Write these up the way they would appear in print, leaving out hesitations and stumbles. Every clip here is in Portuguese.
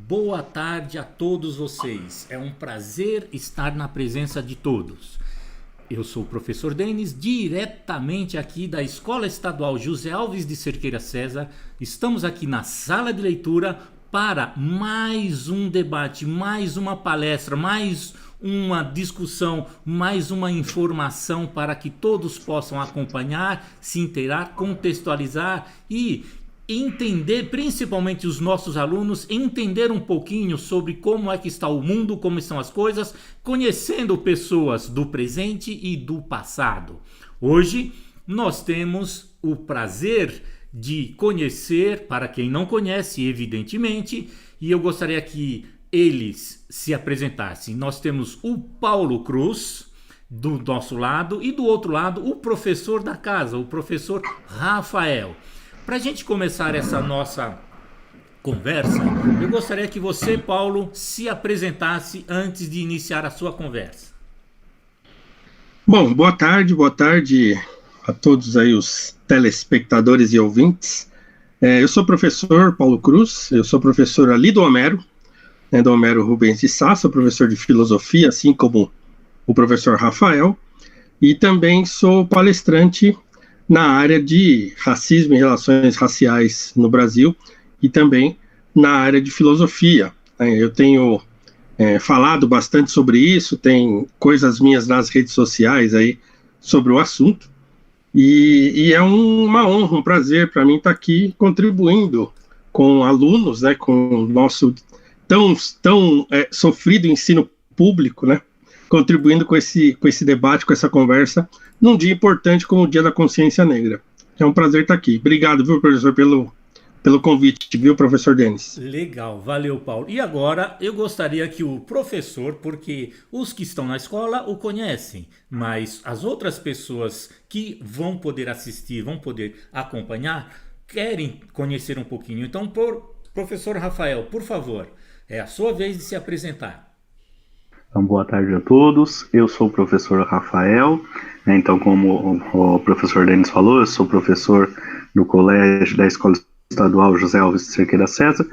Boa tarde a todos vocês. É um prazer estar na presença de todos. Eu sou o professor Denis, diretamente aqui da Escola Estadual José Alves de Cerqueira César. Estamos aqui na sala de leitura para mais um debate, mais uma palestra, mais uma discussão, mais uma informação para que todos possam acompanhar, se inteirar, contextualizar e entender, principalmente os nossos alunos, entender um pouquinho sobre como é que está o mundo, como estão as coisas, conhecendo pessoas do presente e do passado. Hoje nós temos o prazer de conhecer, para quem não conhece, evidentemente, e eu gostaria que eles se apresentassem. Nós temos o Paulo Cruz do nosso lado e do outro lado o professor da casa, o professor Rafael. Para a gente começar essa nossa conversa, eu gostaria que você, Paulo, se apresentasse antes de iniciar a sua conversa. Bom, boa tarde a todos aí os telespectadores e ouvintes. Eu sou o professor Paulo Cruz, eu sou professor ali do Homero, do Homero Rubens de Sá, sou professor de filosofia, assim como o professor Rafael, e também sou palestrante na área de racismo e relações raciais no Brasil e também na área de filosofia. Eu tenho falado bastante sobre isso, tem coisas minhas nas redes sociais aí sobre o assunto, e é uma honra, um prazer para mim estar aqui contribuindo com alunos, com o nosso tão sofrido ensino público, contribuindo com esse debate, com essa conversa, num dia importante como o Dia da Consciência Negra. É um prazer estar aqui. Obrigado, viu, professor, pelo convite, viu, professor Denis? Legal, valeu, Paulo. E agora eu gostaria que o professor, porque os que estão na escola o conhecem, mas as outras pessoas que vão poder assistir, vão poder acompanhar, querem conhecer um pouquinho. Então, professor Rafael, por favor, é a sua vez de se apresentar. Então, boa tarde a todos, eu sou o professor Rafael, então como o professor Denis falou, eu sou professor do colégio da Escola Estadual José Alves de Cerqueira César,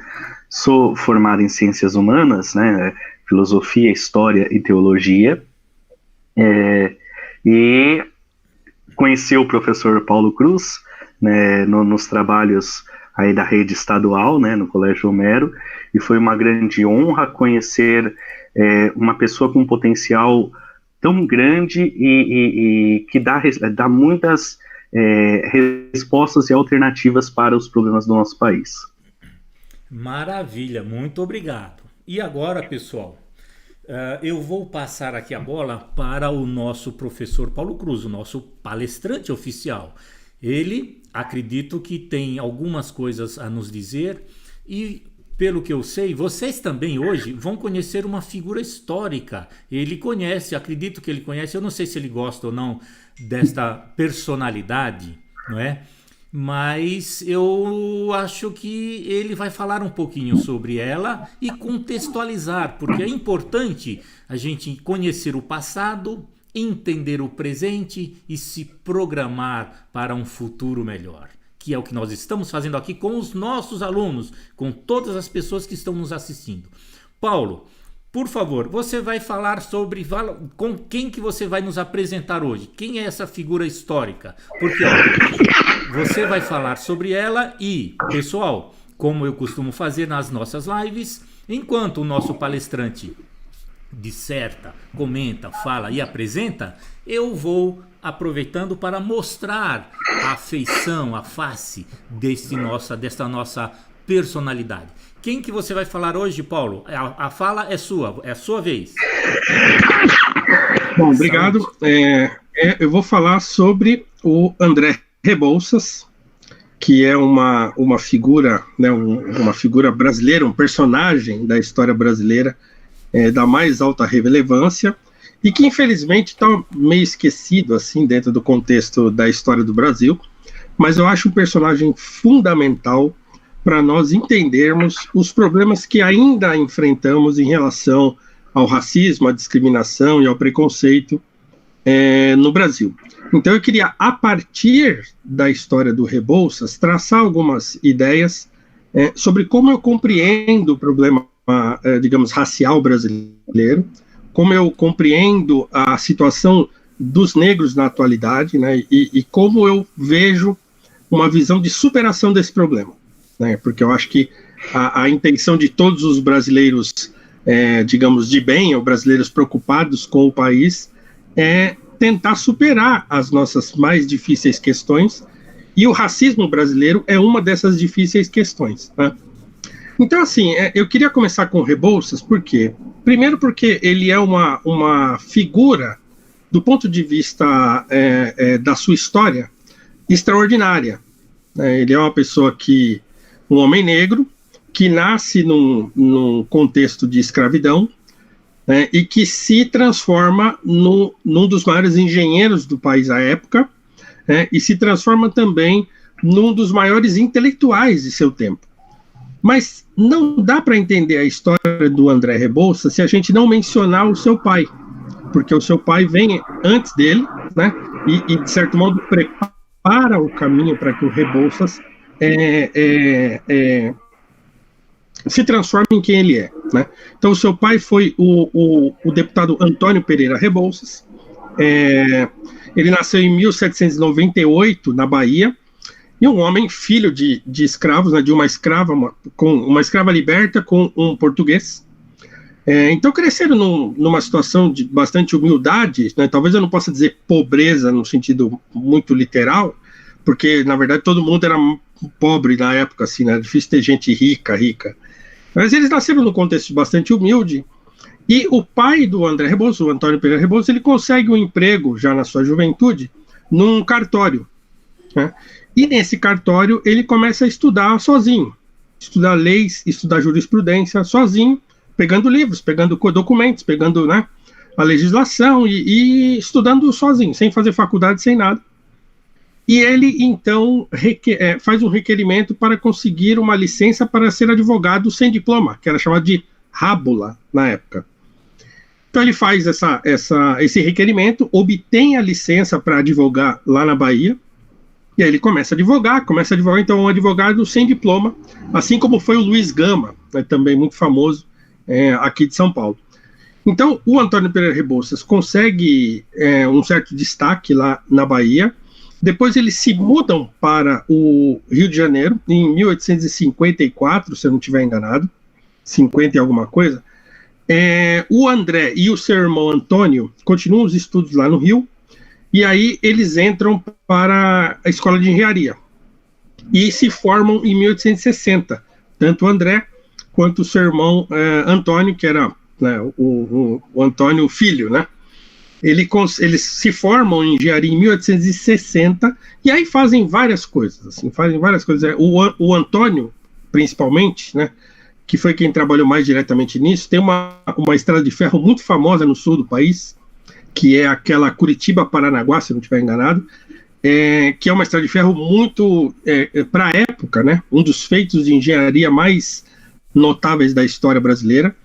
sou formado em Ciências Humanas, Filosofia, História e Teologia, e conheci o professor Paulo Cruz, nos trabalhos aí da rede estadual, no Colégio Homero, e foi uma grande honra conhecer uma pessoa com um potencial tão grande e que dá muitas respostas e alternativas para os problemas do nosso país. Maravilha, muito obrigado. E agora, pessoal, eu vou passar aqui a bola para o nosso professor Paulo Cruz, o nosso palestrante oficial. Ele, acredito que tem algumas coisas a nos dizer e, pelo que eu sei, vocês também hoje vão conhecer uma figura histórica. Ele conhece, acredito que ele conhece, eu não sei se ele gosta ou não desta personalidade, não é? Mas eu acho que ele vai falar um pouquinho sobre ela e contextualizar, porque é importante a gente conhecer o passado, entender o presente e se programar para um futuro melhor, que é o que nós estamos fazendo aqui com os nossos alunos, com todas as pessoas que estão nos assistindo. Paulo, por favor, você vai falar sobre com quem que você vai nos apresentar hoje. Quem é essa figura histórica? Porque você vai falar sobre ela e, pessoal, como eu costumo fazer nas nossas lives, enquanto o nosso palestrante disserta, comenta, fala e apresenta, eu vou aproveitando para mostrar a feição, a face desta nossa personalidade. Quem que você vai falar hoje, Paulo? A fala é sua, é a sua vez. Bom, obrigado. Eu vou falar sobre o André Rebouças, que é uma figura, uma figura brasileira, um personagem da história brasileira da mais alta relevância, e que infelizmente está meio esquecido assim dentro do contexto da história do Brasil, mas eu acho um personagem fundamental para nós entendermos os problemas que ainda enfrentamos em relação ao racismo, à discriminação e ao preconceito no Brasil. Então eu queria, a partir da história do Rebouças, traçar algumas ideias sobre como eu compreendo o problema digamos, racial brasileiro, como eu compreendo a situação dos negros na atualidade, né, e como eu vejo uma visão de superação desse problema, né, porque eu acho que a intenção de todos os brasileiros, digamos, de bem, ou brasileiros preocupados com o país, é tentar superar as nossas mais difíceis questões, e o racismo brasileiro é uma dessas difíceis questões, né? Então, assim, eu queria começar com o Rebouças, por quê? Primeiro porque ele é uma figura, do ponto de vista da sua história, extraordinária. Ele é uma pessoa um homem negro, que nasce num contexto de escravidão, né, e que se transforma num dos maiores engenheiros do país à época, né, e se transforma também num dos maiores intelectuais de seu tempo. Mas não dá para entender a história do André Rebouças se a gente não mencionar o seu pai, porque o seu pai vem antes dele, né, e de certo modo prepara o caminho para que o Rebouças se transforma em quem ele é, né? Então, o seu pai foi o deputado Antônio Pereira Rebouças. Ele nasceu em 1798, na Bahia, e um homem filho de escravos, né, de uma escrava liberta com um português. Então, cresceram numa situação de bastante humildade, né? Talvez eu não possa dizer pobreza no sentido muito literal, porque, na verdade, todo mundo era pobre na época, assim, né? Era difícil ter gente rica. Mas eles nasceram num contexto bastante humilde, e o pai do André Rebouças, o Antônio Pereira Rebouças, ele consegue um emprego, já na sua juventude, num cartório, né? E nesse cartório ele começa a estudar sozinho, estudar leis, estudar jurisprudência sozinho, pegando livros, pegando documentos, pegando, né, a legislação e estudando sozinho, sem fazer faculdade, sem nada. E ele, então, faz um requerimento para conseguir uma licença para ser advogado sem diploma, que era chamado de rábula na época. Então ele faz esse requerimento, obtém a licença para advogar lá na Bahia, e aí ele começa a advogar, então um advogado sem diploma, assim como foi o Luiz Gama, né, também muito famoso aqui de São Paulo. Então o Antônio Pereira Rebouças consegue um certo destaque lá na Bahia. Depois eles se mudam para o Rio de Janeiro, em 1854, se eu não estiver enganado, 50 e alguma coisa. O André e o seu irmão Antônio continuam os estudos lá no Rio, e aí eles entram para a escola de engenharia, e se formam em 1860, tanto o André quanto o seu irmão Antônio, que era, né, o Antônio filho, né? Eles se formam em engenharia em 1860 e aí fazem várias coisas. Assim, o Antônio, principalmente, né, que foi quem trabalhou mais diretamente nisso, tem uma estrada de ferro muito famosa no sul do país, que é aquela Curitiba-Paranaguá, se eu não estiver enganado, que é uma estrada de ferro muito, para a época, né, um dos feitos de engenharia mais notáveis da história brasileira.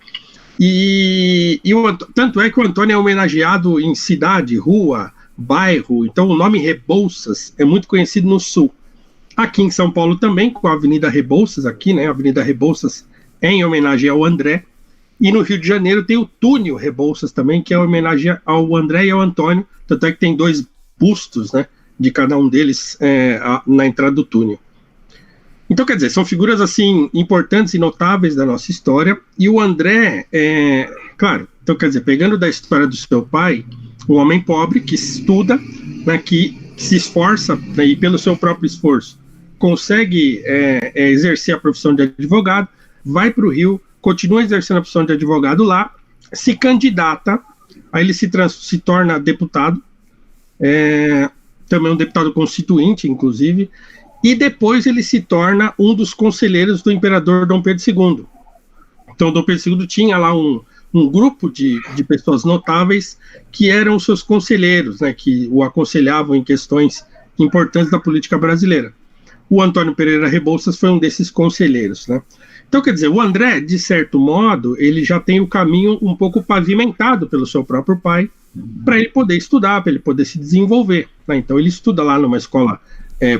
Tanto é que o Antônio é homenageado em cidade, rua, bairro. Então o nome Rebouças é muito conhecido no sul. Aqui em São Paulo também, com a Avenida Rebouças aqui, né? A Avenida Rebouças é em homenagem ao André. E no Rio de Janeiro tem o Túnel Rebouças também, que é homenagem ao André e ao Antônio. Tanto é que tem 2 bustos, né, de cada um deles na entrada do túnel. Então, quer dizer, são figuras, assim, importantes e notáveis da nossa história, e o André, claro, então, quer dizer, pegando da história do seu pai, um homem pobre que estuda, né, que se esforça, né, e pelo seu próprio esforço, consegue exercer a profissão de advogado, vai para o Rio, continua exercendo a profissão de advogado lá, se candidata, aí ele se torna deputado, também um deputado constituinte, inclusive, e depois ele se torna um dos conselheiros do imperador Dom Pedro II. Então, Dom Pedro II tinha lá um grupo de pessoas notáveis que eram seus conselheiros, né, que o aconselhavam em questões importantes da política brasileira. O Antônio Pereira Rebouças foi um desses conselheiros, né? Então, quer dizer, o André, de certo modo, ele já tem o caminho um pouco pavimentado pelo seu próprio pai, para ele poder estudar, para ele poder se desenvolver, né? Então, ele estuda lá numa escola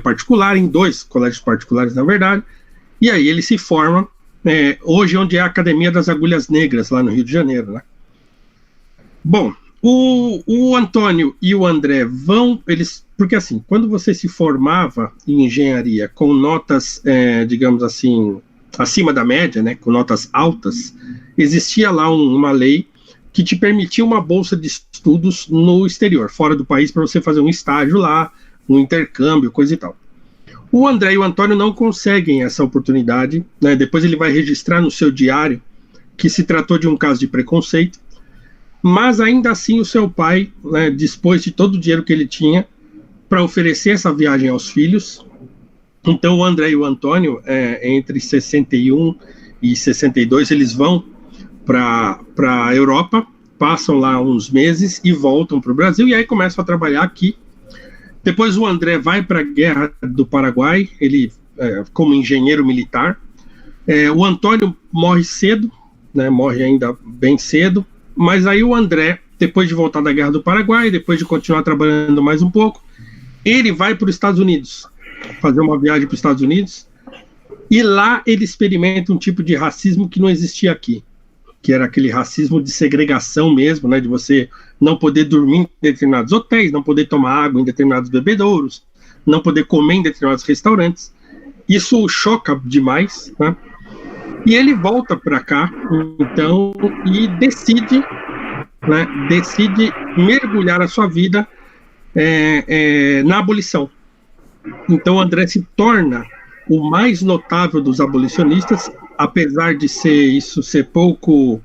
particular, em 2 colégios particulares, na verdade, e aí ele se forma, hoje onde é a Academia das Agulhas Negras, lá no Rio de Janeiro, né? Bom, o Antônio e o André porque assim, quando você se formava em engenharia com notas, digamos assim, acima da média, né, com notas altas, existia lá uma lei que te permitia uma bolsa de estudos no exterior, fora do país, para você fazer um estágio lá, um intercâmbio, coisa e tal. O André e o Antônio não conseguem essa oportunidade, né? Depois ele vai registrar no seu diário que se tratou de um caso de preconceito, mas ainda assim o seu pai, né, dispôs de todo o dinheiro que ele tinha para oferecer essa viagem aos filhos. Então o André e o Antônio, entre 61 e 62, eles vão para a Europa, passam lá uns meses e voltam para o Brasil, e aí começam a trabalhar aqui. Depois o André vai para a Guerra do Paraguai, ele como engenheiro militar. O Antônio morre cedo, né, morre ainda bem cedo, mas aí o André, depois de voltar da Guerra do Paraguai, depois de continuar trabalhando mais um pouco, ele vai para os Estados Unidos, fazer uma viagem para os Estados Unidos, e lá ele experimenta um tipo de racismo que não existia aqui, que era aquele racismo de segregação mesmo, né, de você não poder dormir em determinados hotéis, não poder tomar água em determinados bebedouros, não poder comer em determinados restaurantes. Isso choca demais, né? E ele volta para cá, então, e decide mergulhar a sua vida na abolição. Então, André se torna o mais notável dos abolicionistas, apesar de ser pouco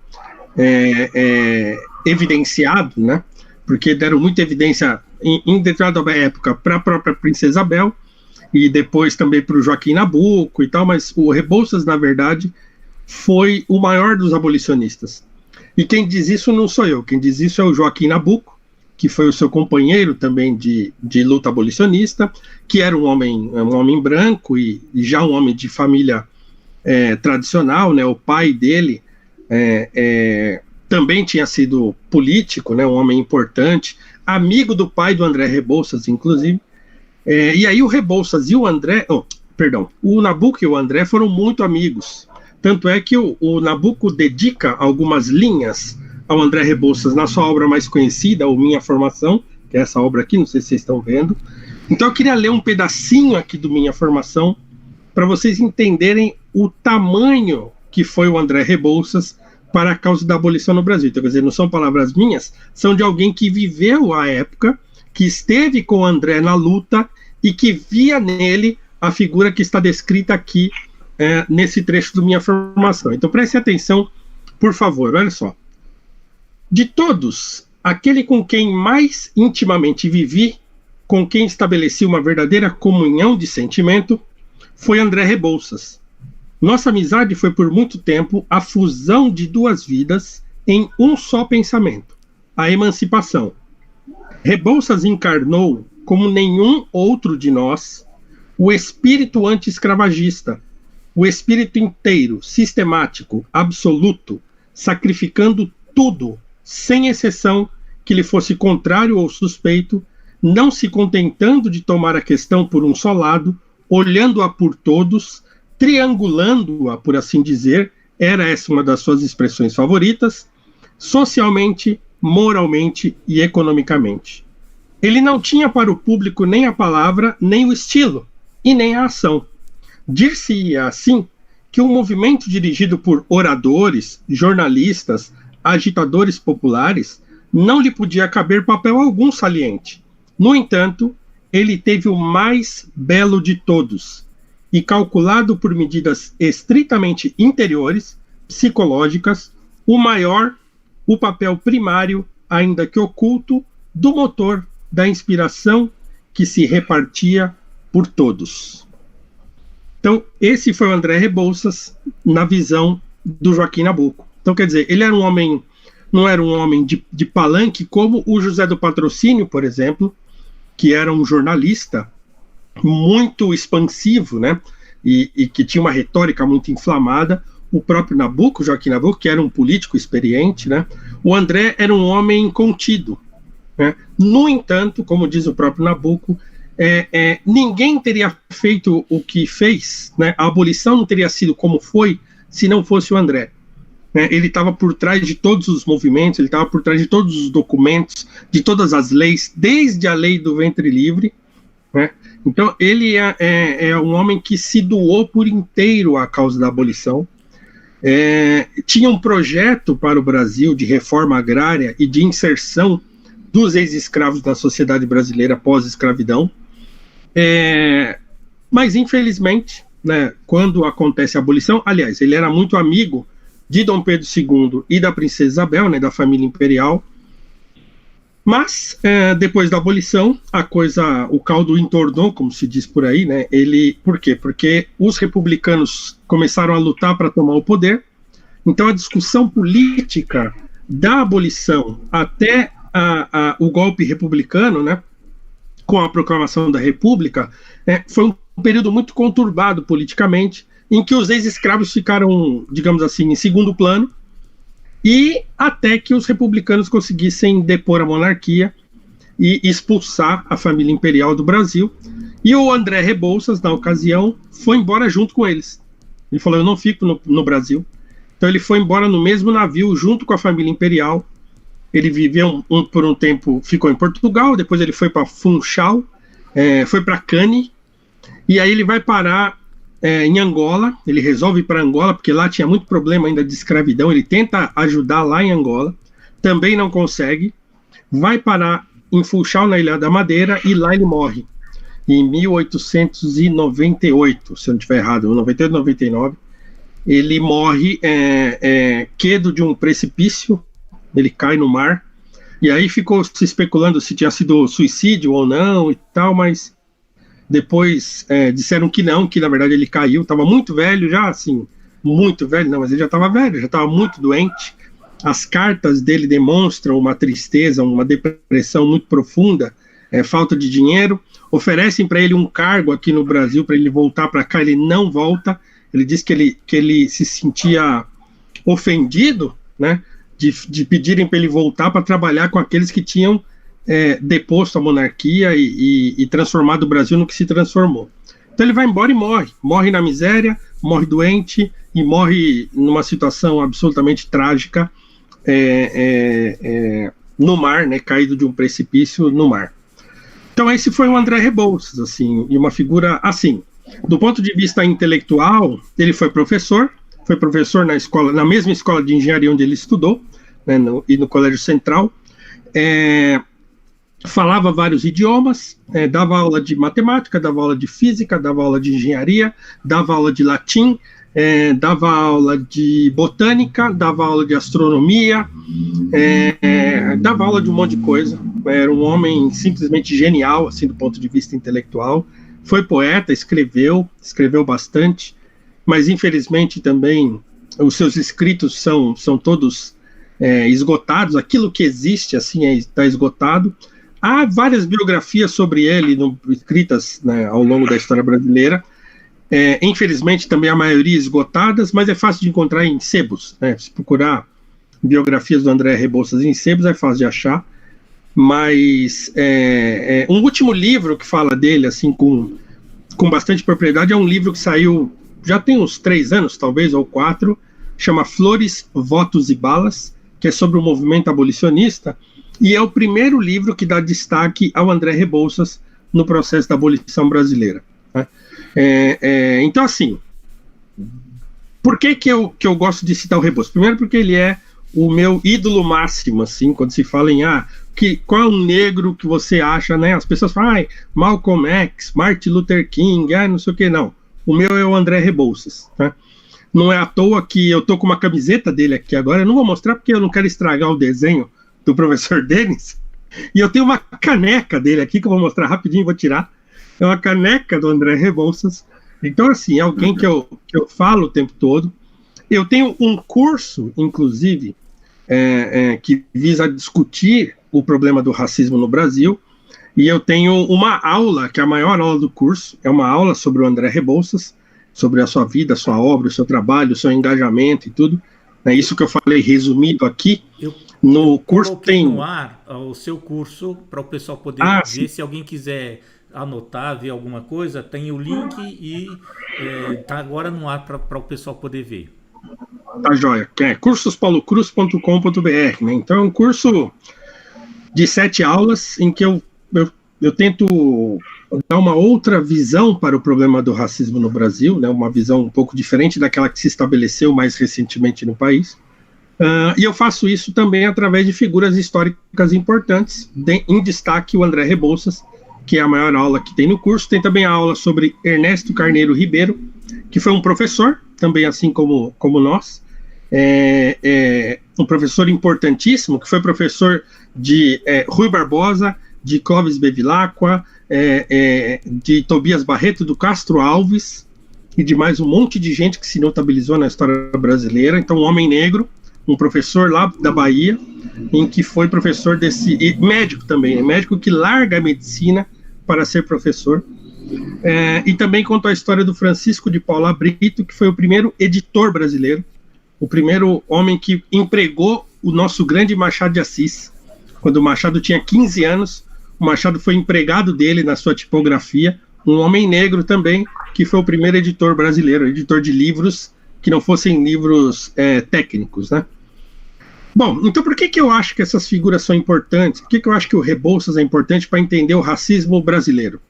evidenciado, né? Porque deram muita evidência em determinada época para a própria Princesa Isabel e depois também para o Joaquim Nabuco e tal, mas o Rebouças, na verdade, foi o maior dos abolicionistas. E quem diz isso não sou eu, quem diz isso é o Joaquim Nabuco, que foi o seu companheiro também de luta abolicionista, que era um homem branco e já um homem de família tradicional, né? O pai dele também tinha sido político, né? Um homem importante, amigo do pai do André Rebouças, inclusive. E aí o Rebouças e o André, o Nabuco e o André foram muito amigos. Tanto é que o Nabuco dedica algumas linhas ao André Rebouças na sua obra mais conhecida, o Minha Formação, que é essa obra aqui, não sei se vocês estão vendo. Então eu queria ler um pedacinho aqui do Minha Formação para vocês entenderem o tamanho que foi o André Rebouças para a causa da abolição no Brasil. Então, quer dizer, não são palavras minhas, são de alguém que viveu a época, que esteve com o André na luta e que via nele a figura que está descrita aqui nesse trecho do Minha Formação. Então preste atenção, por favor, olha só. De todos, aquele com quem mais intimamente vivi, com quem estabeleci uma verdadeira comunhão de sentimento, foi André Rebouças. Nossa amizade foi por muito tempo a fusão de duas vidas em um só pensamento, a emancipação. Rebouças encarnou, como nenhum outro de nós, o espírito anti-escravagista, o espírito inteiro, sistemático, absoluto, sacrificando tudo, sem exceção, que lhe fosse contrário ou suspeito, não se contentando de tomar a questão por um só lado, olhando-a por todos, triangulando-a, por assim dizer, era essa uma das suas expressões favoritas, socialmente, moralmente e economicamente. Ele não tinha para o público nem a palavra, nem o estilo, e nem a ação. Dir-se-ia assim que um movimento dirigido por oradores, jornalistas, agitadores populares, não lhe podia caber papel algum saliente. No entanto, ele teve o mais belo de todos, e calculado por medidas estritamente interiores, psicológicas, o maior, o papel primário, ainda que oculto, do motor da inspiração que se repartia por todos. Então, esse foi o André Rebouças na visão do Joaquim Nabuco. Então, quer dizer, ele era um homem, não era um homem de palanque como o José do Patrocínio, por exemplo, que era um jornalista muito expansivo, né? E que tinha uma retórica muito inflamada. O próprio Nabuco, Joaquim Nabuco, que era um político experiente, né? O André era um homem contido, né? No entanto, como diz o próprio Nabuco, ninguém teria feito o que fez, né? A abolição não teria sido como foi se não fosse o André. Ele estava por trás de todos os movimentos, ele estava por trás de todos os documentos, de todas as leis, desde a lei do ventre livre, né? Então, ele é um homem que se doou por inteiro à causa da abolição. Tinha um projeto para o Brasil de reforma agrária e de inserção dos ex-escravos na sociedade brasileira pós-escravidão. Mas, infelizmente, né, quando acontece a abolição, aliás, ele era muito amigo de Dom Pedro II e da princesa Isabel, né, da família imperial. Mas, depois da abolição, o caldo entornou, como se diz por aí, né? Por quê? Porque os republicanos começaram a lutar para tomar o poder. Então, a discussão política da abolição até o golpe republicano, né, com a proclamação da República, foi um período muito conturbado politicamente, em que os ex-escravos ficaram, digamos assim, em segundo plano, e até que os republicanos conseguissem depor a monarquia e expulsar a família imperial do Brasil. E o André Rebouças, na ocasião, foi embora junto com eles. Ele falou, eu não fico no Brasil. Então ele foi embora no mesmo navio, junto com a família imperial. Ele viveu por um tempo, ficou em Portugal, depois ele foi para Funchal, foi para Cannes, e aí ele vai parar em Angola. Ele resolve ir para Angola, porque lá tinha muito problema ainda de escravidão. Ele tenta ajudar lá em Angola, também não consegue. Vai parar em Funchal, na Ilha da Madeira, e lá ele morre, em 1898, se eu não estiver errado, 98, 99. Ele morre quedo de um precipício, ele cai no mar, e aí ficou se especulando se tinha sido suicídio ou não e tal, mas depois disseram que não, que na verdade ele caiu, estava muito velho já, assim, muito velho, não, mas ele já estava velho, já estava muito doente. As cartas dele demonstram uma tristeza, uma depressão muito profunda, falta de dinheiro. Oferecem para ele um cargo aqui no Brasil para ele voltar para cá, ele não volta. Ele diz que ele se sentia ofendido, né, de pedirem para ele voltar para trabalhar com aqueles que tinham deposto a monarquia e transformado o Brasil no que se transformou. Então ele vai embora e morre na miséria, morre doente e morre numa situação absolutamente trágica, no mar, né, caído de um precipício no mar. Então esse foi o André Rebouças, assim, e uma figura assim. Do ponto de vista intelectual, ele foi professor na mesma escola de engenharia onde ele estudou, né, e no Colégio Central. Falava vários idiomas, dava aula de matemática, dava aula de física, dava aula de engenharia, dava aula de latim, dava aula de botânica, dava aula de astronomia, dava aula de um monte de coisa. Era um homem simplesmente genial, assim, do ponto de vista intelectual. Foi poeta, escreveu bastante, mas infelizmente também os seus escritos são todos esgotados. Aquilo que existe assim está esgotado. Há várias biografias sobre ele escritas, né, ao longo da história brasileira. Infelizmente também a maioria esgotadas, mas é fácil de encontrar em sebos, né? Se procurar biografias do André Rebouças em sebos é fácil de achar. Mas um último livro que fala dele assim com bastante propriedade é um livro que saiu já tem uns 3 anos, talvez, ou 4, chama Flores, Votos e Balas, que é sobre o movimento abolicionista, e é o primeiro livro que dá destaque ao André Rebouças no processo da abolição brasileira, né? Então, assim, por que eu gosto de citar o Rebouças? Primeiro porque ele é o meu ídolo máximo, assim, quando se fala em qual é um negro que você acha, né? As pessoas falam, Malcolm X, Martin Luther King, não sei o que, não. O meu é o André Rebouças, né? Não é à toa que eu tô com uma camiseta dele aqui agora, eu não vou mostrar porque eu não quero estragar o desenho do professor Denis, e eu tenho uma caneca dele aqui que eu vou mostrar rapidinho, vou tirar. É uma caneca do André Rebouças. Então, assim, é alguém que eu falo o tempo todo. Eu tenho um curso, inclusive, que visa discutir o problema do racismo no Brasil, e eu tenho uma aula, que é a maior aula do curso, é uma aula sobre o André Rebouças, sobre a sua vida, a sua obra, o seu trabalho, o seu engajamento e tudo. É isso que eu falei resumido aqui. No curso tem no ar o seu curso para o pessoal poder ver. Sim. Se alguém quiser anotar, ver alguma coisa, tem o link e tá agora no ar para o pessoal poder ver. Tá joia. Cursospaulo-cruz.com.br, né? Então é um curso de 7 aulas em que eu tento dar uma outra visão para o problema do racismo no Brasil, né? Uma visão um pouco diferente daquela que se estabeleceu mais recentemente no país. E eu faço isso também através de figuras históricas importantes, em destaque o André Rebouças, que é a maior aula que tem no curso. Tem também a aula sobre Ernesto Carneiro Ribeiro, que foi um professor, também assim como nós, um professor importantíssimo, que foi professor de Rui Barbosa, de Clóvis Bevilacqua, de Tobias Barreto, do Castro Alves, e de mais um monte de gente que se notabilizou na história brasileira. Então, um homem negro, um professor lá da Bahia, em que foi professor e médico também, médico que larga a medicina para ser professor. E também contou a história do Francisco de Paula Brito, que foi o primeiro editor brasileiro, o primeiro homem que empregou o nosso grande Machado de Assis. Quando o Machado tinha 15 anos, o Machado foi empregado dele na sua tipografia, um homem negro também, que foi o primeiro editor brasileiro, editor de livros que não fossem livros técnicos, né? Bom, então por que eu acho que essas figuras são importantes? Por que eu acho que o Rebouças é importante para entender o racismo brasileiro?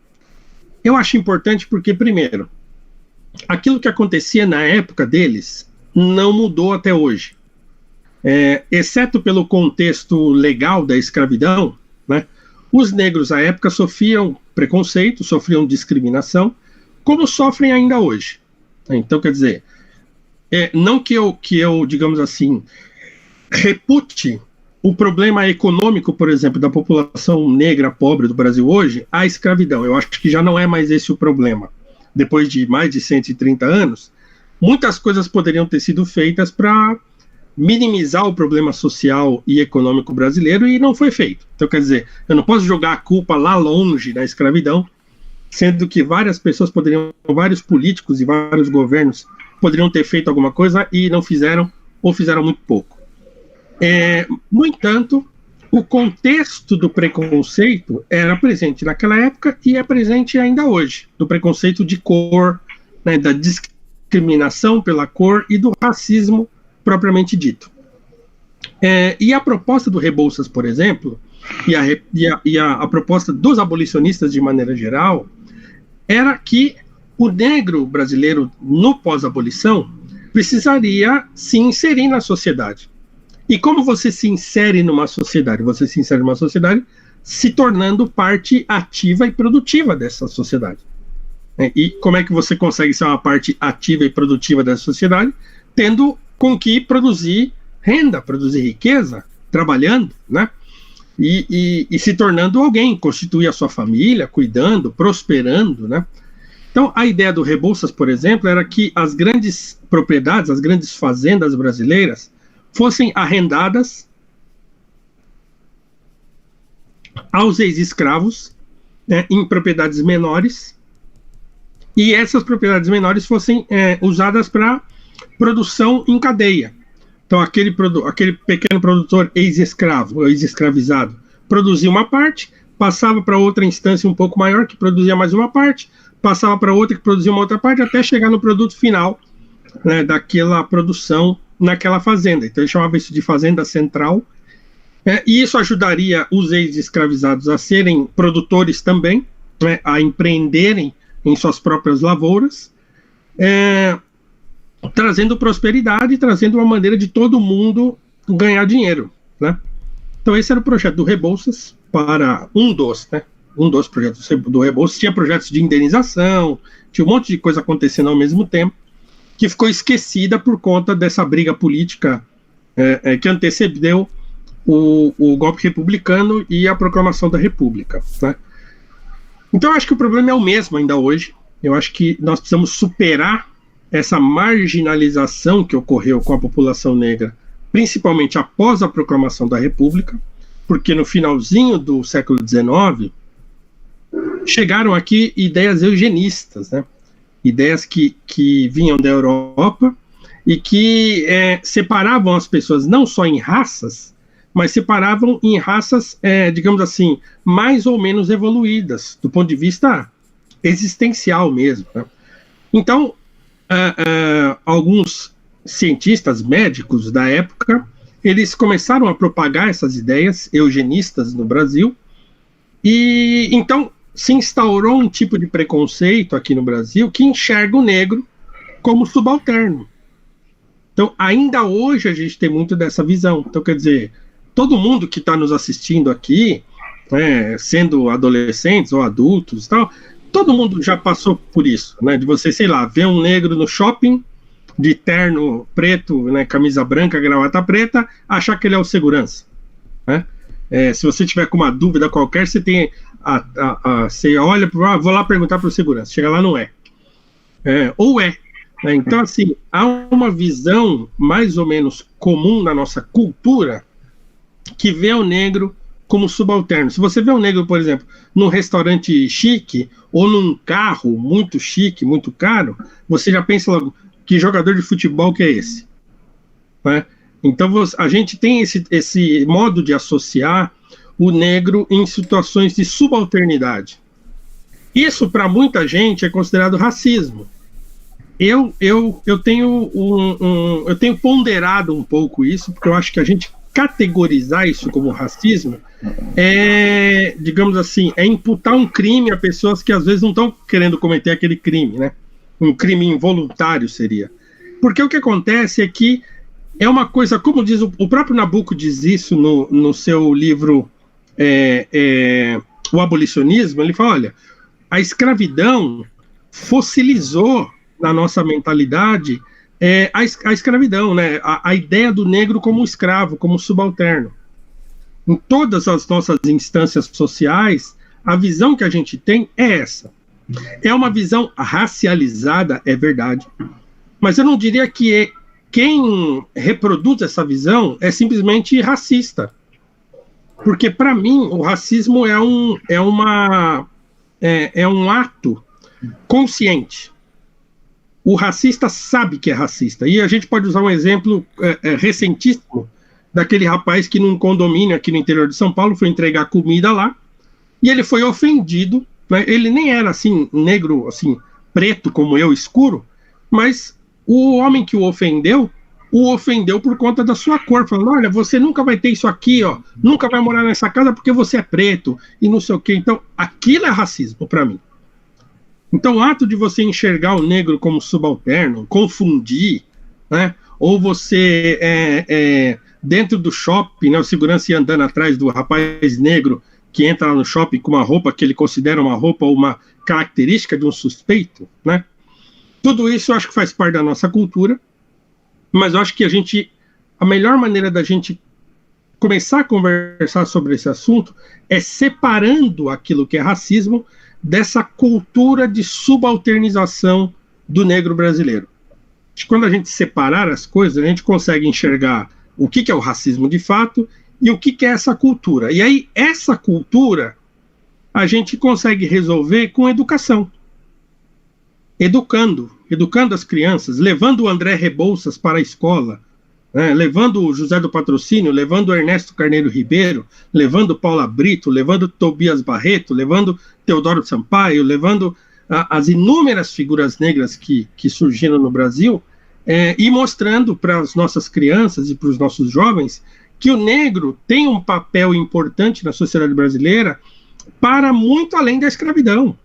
Eu acho importante porque, primeiro, aquilo que acontecia na época deles não mudou até hoje. Exceto pelo contexto legal da escravidão, né, os negros à época sofriam preconceito, sofriam discriminação, como sofrem ainda hoje. Então, quer dizer, não que eu, digamos assim, repute o problema econômico, por exemplo, da população negra pobre do Brasil hoje, a escravidão. Eu acho que já não é mais esse o problema. Depois de mais de 130 anos, muitas coisas poderiam ter sido feitas para minimizar o problema social e econômico brasileiro, e não foi feito. Então, quer dizer, eu não posso jogar a culpa lá longe da escravidão, sendo que várias pessoas vários políticos e vários governos poderiam ter feito alguma coisa e não fizeram, ou fizeram muito pouco. No entanto, o contexto do preconceito era presente naquela época e é presente ainda hoje, do preconceito de cor, né, da discriminação pela cor e do racismo propriamente dito. E a proposta do Rebouças, por exemplo, e a proposta dos abolicionistas de maneira geral, era que o negro brasileiro, no pós-abolição, precisaria se inserir na sociedade. E como você se insere numa sociedade? Você se insere numa sociedade se tornando parte ativa e produtiva dessa sociedade. E como é que você consegue ser uma parte ativa e produtiva dessa sociedade? Tendo com que produzir renda, produzir riqueza, trabalhando, né? E se tornando alguém, constituir a sua família, cuidando, prosperando, né? Então, a ideia do Rebouças, por exemplo, era que as grandes propriedades, as grandes fazendas brasileiras fossem arrendadas aos ex-escravos, né, em propriedades menores, e essas propriedades menores fossem usadas para produção em cadeia. Então, aquele pequeno produtor ex-escravo, ex-escravizado, produzia uma parte, passava para outra instância um pouco maior, que produzia mais uma parte, passava para outra, que produzia uma outra parte, até chegar no produto final, né, daquela produção naquela fazenda. Então, ele chamava isso de fazenda central. E isso ajudaria os ex-escravizados a serem produtores também, né, a empreenderem em suas próprias lavouras, trazendo prosperidade, trazendo uma maneira de todo mundo ganhar dinheiro, né? Então esse era o projeto do Rebouças para um dos projetos do Rebouças. Tinha projetos de indenização, tinha um monte de coisa acontecendo ao mesmo tempo, que ficou esquecida por conta dessa briga política que antecedeu o golpe republicano e a proclamação da República, né? Então eu acho que o problema é o mesmo ainda hoje. Eu acho que nós precisamos superar essa marginalização que ocorreu com a população negra, principalmente após a proclamação da República, porque no finalzinho do século XIX chegaram aqui ideias eugenistas, né? Ideias que vinham da Europa e que separavam as pessoas não só em raças, mas separavam em raças, digamos assim, mais ou menos evoluídas, do ponto de vista existencial mesmo, né? Então, alguns cientistas médicos da época, eles começaram a propagar essas ideias eugenistas no Brasil, e então se instaurou um tipo de preconceito aqui no Brasil que enxerga o negro como subalterno. Então, ainda hoje a gente tem muito dessa visão. Então, quer dizer, todo mundo que está nos assistindo aqui, sendo adolescentes ou adultos, tal, todo mundo já passou por isso, né? De você, sei lá, ver um negro no shopping, de terno preto, né, camisa branca, gravata preta, achar que ele é o segurança, né? Se você tiver com uma dúvida qualquer, você tem você olha, vou lá perguntar para o segurança, chega lá, não é. Ou é. Então, assim, há uma visão mais ou menos comum na nossa cultura que vê o negro como subalterno. Se você vê um negro, por exemplo, num restaurante chique ou num carro muito chique, muito caro, você já pensa logo, que jogador de futebol que é esse? Né? Então, a gente tem esse modo de associar o negro em situações de subalternidade. Isso, para muita gente, é considerado racismo. Eu tenho eu tenho ponderado um pouco isso, porque eu acho que a gente categorizar isso como racismo digamos assim, imputar um crime a pessoas que às vezes não estão querendo cometer aquele crime, né? Um crime involuntário seria. Porque o que acontece é que é uma coisa, como diz o próprio Nabucco diz isso no seu livro O Abolicionismo, ele fala, olha, a escravidão fossilizou na nossa mentalidade a escravidão, né? A ideia do negro como escravo, como subalterno. Em todas as nossas instâncias sociais, a visão que a gente tem é essa. É uma visão racializada, é verdade, mas eu não diria que quem reproduz essa visão é simplesmente racista. Porque, para mim, o racismo é um ato consciente. O racista sabe que é racista. E a gente pode usar um exemplo recentíssimo daquele rapaz que num condomínio aqui no interior de São Paulo foi entregar comida lá e ele foi ofendido, né? Ele nem era assim negro, assim preto como eu, escuro, mas o homem que o ofendeu por conta da sua cor, falando, olha, você nunca vai ter isso aqui, ó, nunca vai morar nessa casa porque você é preto e não sei o quê. Então, aquilo é racismo para mim. Então, o ato de você enxergar o negro como subalterno, confundir, né? Ou você, dentro do shopping, né, o segurança ia andando atrás do rapaz negro que entra lá no shopping com uma roupa que ele considera uma roupa ou uma característica de um suspeito, né? Tudo isso eu acho que faz parte da nossa cultura, mas eu acho que a melhor maneira da gente começar a conversar sobre esse assunto é separando aquilo que é racismo dessa cultura de subalternização do negro brasileiro. Quando a gente separar as coisas, a gente consegue enxergar o que é o racismo de fato e o que é essa cultura. E aí, essa cultura, a gente consegue resolver com educação. Educando as crianças, levando o André Rebouças para a escola, né, levando o José do Patrocínio, levando o Ernesto Carneiro Ribeiro, levando Paula Brito, levando Tobias Barreto, levando Teodoro Sampaio, levando as inúmeras figuras negras que surgiram no Brasil, e mostrando para as nossas crianças e para os nossos jovens que o negro tem um papel importante na sociedade brasileira para muito além da escravidão.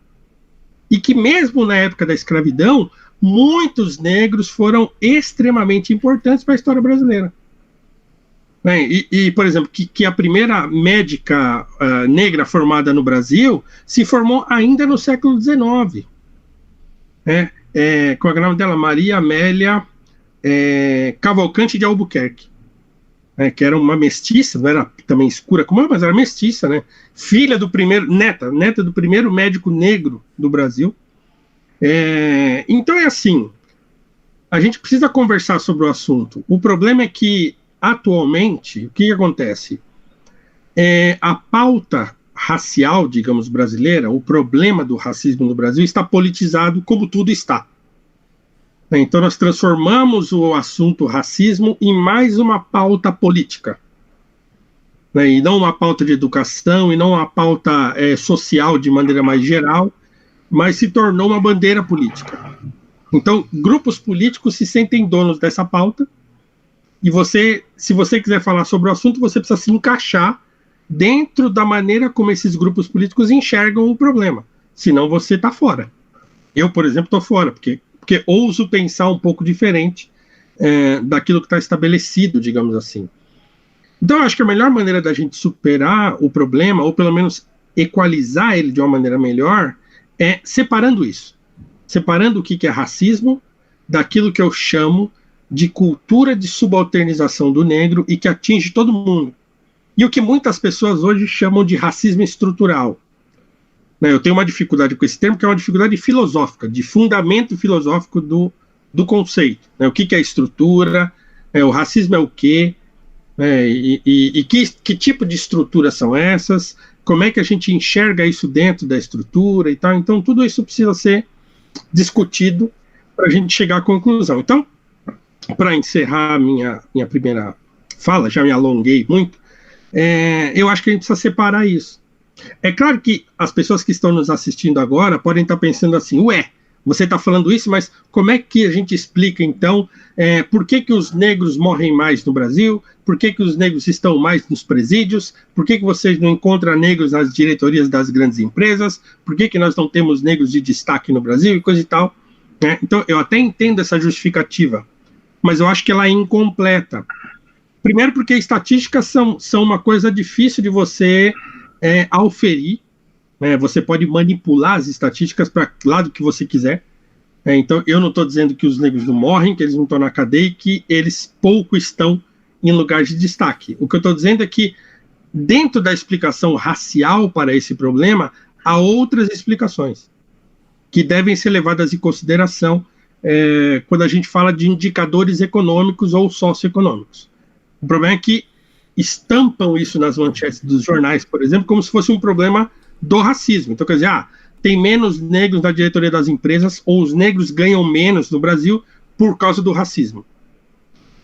E que mesmo na época da escravidão, muitos negros foram extremamente importantes para a história brasileira. Por exemplo, que a primeira médica negra formada no Brasil se formou ainda no século XIX. Qual é o nome dela? Maria Amélia Cavalcante de Albuquerque. Que era uma mestiça, não era também escura como eu, mas era mestiça, né? Filha do primeiro, neta do primeiro médico negro do Brasil. Então é assim, a gente precisa conversar sobre o assunto. O problema é que, atualmente, o que acontece? A pauta racial, digamos, brasileira, o problema do racismo no Brasil está politizado como tudo está. Então nós transformamos o assunto racismo em mais uma pauta política, né? E não uma pauta de educação, e não uma pauta social de maneira mais geral, mas se tornou uma bandeira política. Então, grupos políticos se sentem donos dessa pauta, e você, se você quiser falar sobre o assunto, você precisa se encaixar dentro da maneira como esses grupos políticos enxergam o problema. Senão você está fora. Eu, por exemplo, estou fora, porque ouso pensar um pouco diferente daquilo que está estabelecido, digamos assim. Então, eu acho que a melhor maneira da gente superar o problema, ou pelo menos equalizar ele de uma maneira melhor, é separando isso. Separando o que é racismo daquilo que eu chamo de cultura de subalternização do negro e que atinge todo mundo. E o que muitas pessoas hoje chamam de racismo estrutural. Eu tenho uma dificuldade com esse termo, que é uma dificuldade filosófica, de fundamento filosófico do conceito. O que é estrutura, o racismo é o quê, e que tipo de estrutura são essas, como é que a gente enxerga isso dentro da estrutura e tal. Então, tudo isso precisa ser discutido para a gente chegar à conclusão. Então, para encerrar a minha primeira fala, já me alonguei muito, eu acho que a gente precisa separar isso. É claro que as pessoas que estão nos assistindo agora podem estar pensando assim, você está falando isso, mas como é que a gente explica, então, por que os negros morrem mais no Brasil, por que os negros estão mais nos presídios, por que vocês não encontram negros nas diretorias das grandes empresas, por que nós não temos negros de destaque no Brasil e coisa e tal. Então, eu até entendo essa justificativa, mas eu acho que ela é incompleta. Primeiro porque estatísticas são uma coisa difícil de você auferir, você pode manipular as estatísticas para o lado que você quiser. Então, eu não estou dizendo que os negros não morrem, que eles não estão na cadeia e que eles pouco estão em lugares de destaque. O que eu estou dizendo é que, dentro da explicação racial para esse problema, há outras explicações que devem ser levadas em consideração quando a gente fala de indicadores econômicos ou socioeconômicos. O problema é que estampam isso nas manchetes dos jornais, por exemplo, como se fosse um problema do racismo. Então, quer dizer, tem menos negros na diretoria das empresas, ou os negros ganham menos no Brasil por causa do racismo.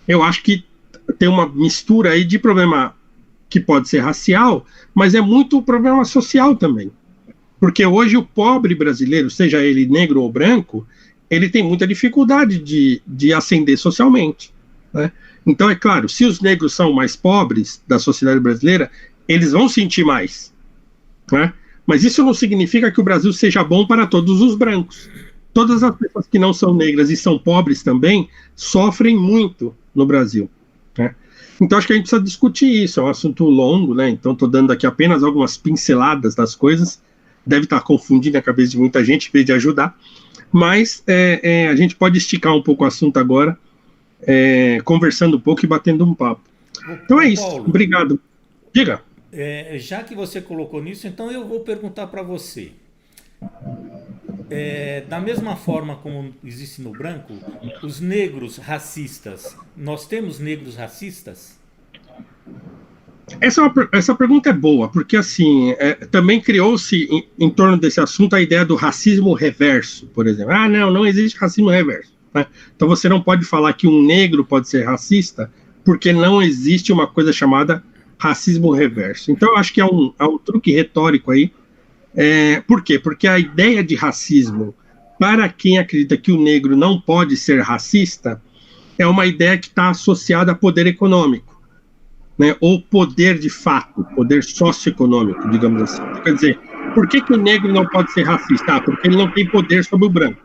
Eu acho que tem uma mistura aí de problema que pode ser racial, mas é muito problema social também. Porque hoje o pobre brasileiro, seja ele negro ou branco, ele tem muita dificuldade de ascender socialmente, né? Então, é claro, se os negros são mais pobres da sociedade brasileira, eles vão sentir mais, né? Mas isso não significa que o Brasil seja bom para todos os brancos. Todas as pessoas que não são negras e são pobres também sofrem muito no Brasil, né? Então, acho que a gente precisa discutir isso. É um assunto longo, né? Então, estou dando aqui apenas algumas pinceladas das coisas. Deve estar confundindo a cabeça de muita gente, em vez de ajudar. Mas a gente pode esticar um pouco o assunto agora, conversando um pouco e batendo um papo. Então é isso. Paulo, obrigado. Diga. Já que você colocou nisso, então eu vou perguntar para você. Da mesma forma como existe no branco, os negros racistas, nós temos negros racistas? Essa pergunta é boa, porque assim, também criou-se em torno desse assunto a ideia do racismo reverso, por exemplo. Não existe racismo reverso, né? Então você não pode falar que um negro pode ser racista, porque não existe uma coisa chamada racismo reverso. Então eu acho que é um truque retórico aí. Por quê? Porque a ideia de racismo, para quem acredita que o negro não pode ser racista, é uma ideia que está associada a poder econômico, né, ou poder de fato, poder socioeconômico, digamos assim. Quer dizer, por que o negro não pode ser racista? Porque ele não tem poder sobre o branco.